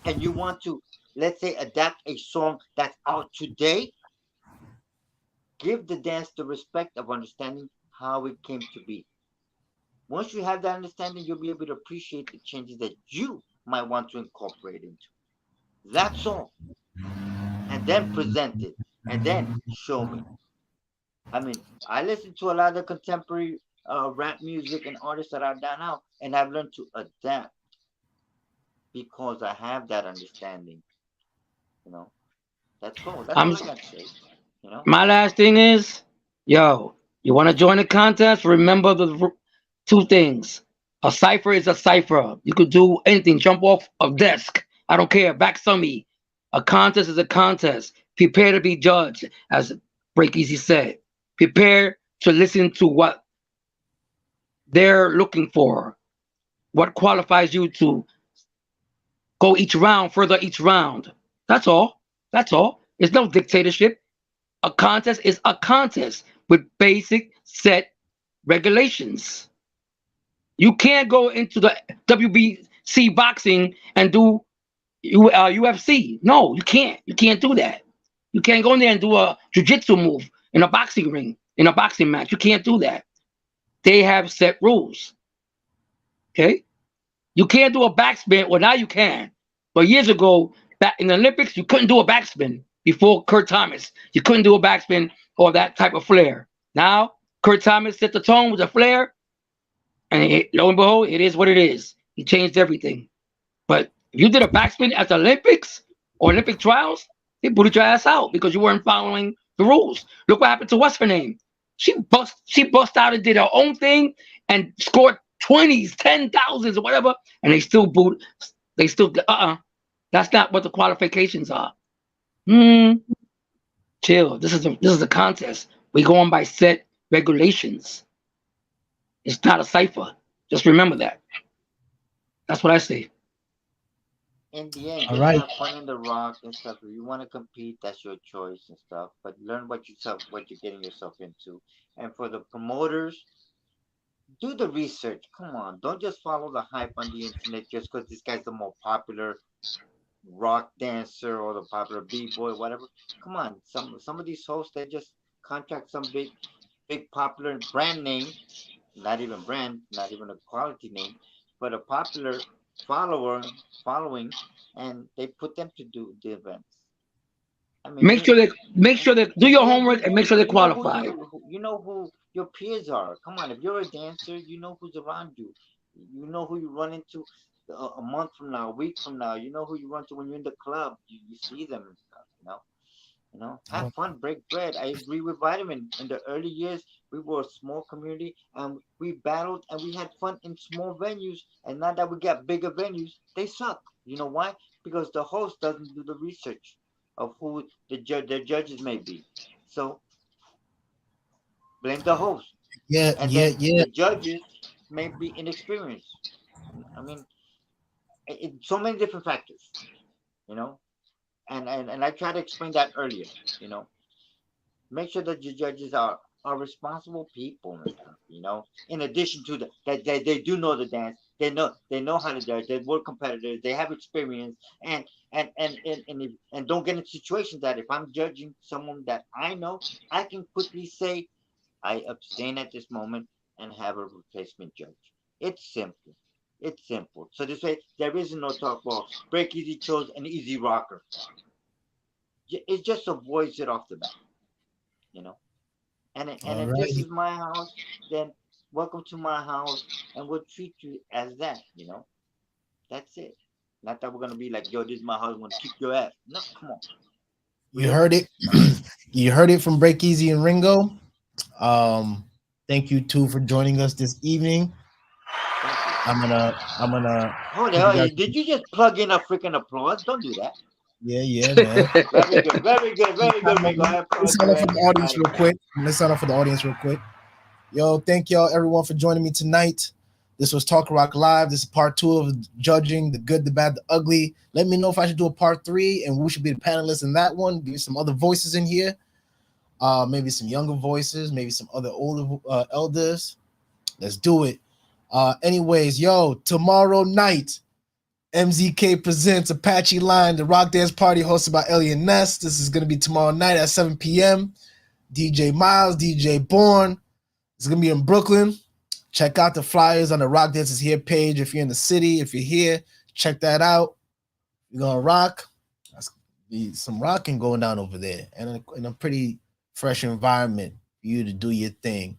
and you want to, let's say, adapt a song that's out today, give the dance the respect of understanding how it came to be. Once you have that understanding, you'll be able to appreciate the changes that you might want to incorporate into. That's all. And then present it. And then show me. I mean, I listen to a lot of contemporary rap music and artists that are down now, and I've learned to adapt because I have that understanding. You know, that's all. That's I'm all I got to say. You know, My last thing is, yo, you want to join the contest? Remember the two things. A cipher is a cipher. You could do anything. Jump off a desk. I don't care. Back me. A contest is a contest. Prepare to be judged, as Break Easy said. Prepare to listen to what they're looking for. What qualifies you to go each round, further each round. That's all. That's all. It's no dictatorship. A contest is a contest with basic set regulations. You can't go into the WBC boxing and do UFC. No, you can't. You can't do that. You can't go in there and do a jiu-jitsu move in a boxing ring, in a boxing match. You can't do that. They have set rules. Okay? You can't do a backspin. Well, now you can. But years ago, back in the Olympics, you couldn't do a backspin before Kurt Thomas. You couldn't do a backspin or that type of flair. Now, Kurt Thomas set the tone with a flair, and lo and behold, it is what it is. He changed everything. But if you did a backspin at the Olympics or Olympic trials, they booted your ass out because you weren't following the rules. Look what happened to what's her name? She bust out and did her own thing and scored 20s, 10,000s or whatever, and they still boot. They still That's not what the qualifications are. Hmm. Chill. This is a contest. We go on by set regulations. It's not a cipher. Just remember that. That's what I say. in the end, All just right. have fun in the rock and stuff. If you want to compete, that's your choice and stuff. But learn what you're getting yourself into. And for the promoters, do the research. Come on, don't just follow the hype on the internet just because this guy's the more popular rock dancer or the popular b-boy, whatever. Come on, some of these hosts they just contract some big popular brand name, not even brand, not even a quality name, but a popular follower following, and they put them to do the events. I mean, Make sure that do your yeah, homework and make sure they you know qualify. you know who your peers are. Come on, if you're a dancer, you know who's around you. You know who you run into a month from now, a week from now. You know who you run to when you're in the club. You see them and stuff. Have fun, break bread. I agree with Vitamin. In the early years, we were a small community and we battled and we had fun in small venues. And now that we got bigger venues, they suck. You know why? Because the host doesn't do the research of who their judges may be. So blame the host. Yeah, And yeah, then yeah. the judges may be inexperienced. I mean, so many different factors, you know. And I tried to explain that earlier, you know. Make sure that your judges are responsible people and stuff, you know. In addition to that they do know the dance, they know how to judge, they were competitors, they have experience, and don't get in situations that if I'm judging someone that I know, I can quickly say I abstain at this moment and have a replacement judge. It's simple. It's simple. So this way there is no talk. Well, Break Easy chose an easy rocker. It just avoids it off the bat, you know. And All if this right. is my house, then welcome to my house, and we'll treat you as that. You know, that's it. Not that we're gonna be like, yo, this is my house, I'm gonna kick your ass. No, come on, You heard it. You heard it from Break Easy and Ringo. Um, Thank you too for joining us this evening. thank you. I'm gonna Hold the give you hell, guys. did you just plug in a freaking applause? Don't do that. Yeah, yeah, man. Very good, very good, very good, Ringo. I Let's applaud sign your up for ass. the You audience got it, real man. quick. Let's sign up for the audience real quick. Yo, thank y'all everyone for joining me tonight. This was Talk Rock Live. This is part 2 of judging the good, the bad, the ugly. Let me know if I should do a part 3 and who should be the panelists in that one. Give some other voices in here. Maybe some younger voices, maybe some other older elders. Let's do it. Anyways, yo, tomorrow night, MZK presents Apache Line, the rock dance party hosted by Elliot Ness. This is going to be tomorrow night at 7 p.m. DJ Miles, DJ Bourne. It's going to be in Brooklyn. Check out the flyers on the Rock Dances Here page. If you're in the city, if you're here, check that out. We're going to rock. That's be some rocking going down over there and in a pretty fresh environment for you to do your thing.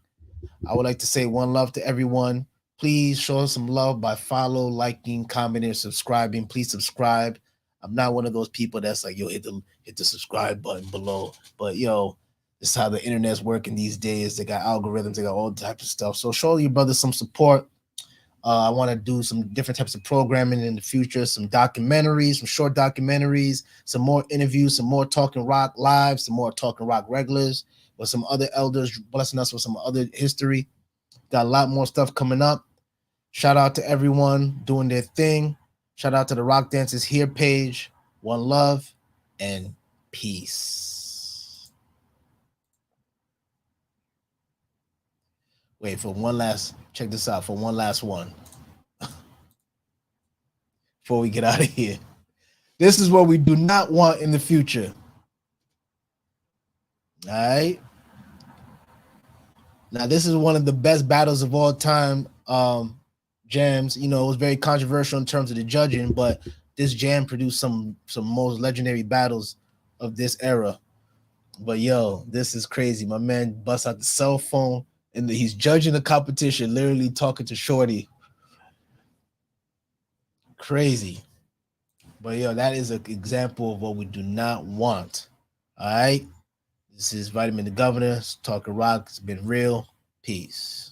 I would like to say one love to everyone. Please show us some love by follow, liking, commenting, subscribing. Please subscribe. I'm not one of those people that's like, yo, hit the subscribe button below. But yo, this is how the internet's working these days. They got algorithms, they got all types of stuff. So show your brothers some support. I want to do some different types of programming in the future, some documentaries, some short documentaries, some more interviews, some more Talking Rock live, some more Talking Rock regulars, with some other elders blessing us with some other history. Got a lot more stuff coming up. Shout out to everyone doing their thing. Shout out to the Rock Dances Here page. One love and peace. Wait for one last, check this out for one last one before we get out of here. This is what we do not want in the future. All right. Now, this is one of the best battles of all time. Jams, you know, it was very controversial in terms of the judging, but this jam produced some most legendary battles of this era. But yo, this is crazy. My man busts out the cell phone and he's judging the competition, literally talking to Shorty. Crazy. But yo, that is an example of what we do not want. All right. This is Vitamin the Governor. Talking Rock. It's been real. Peace.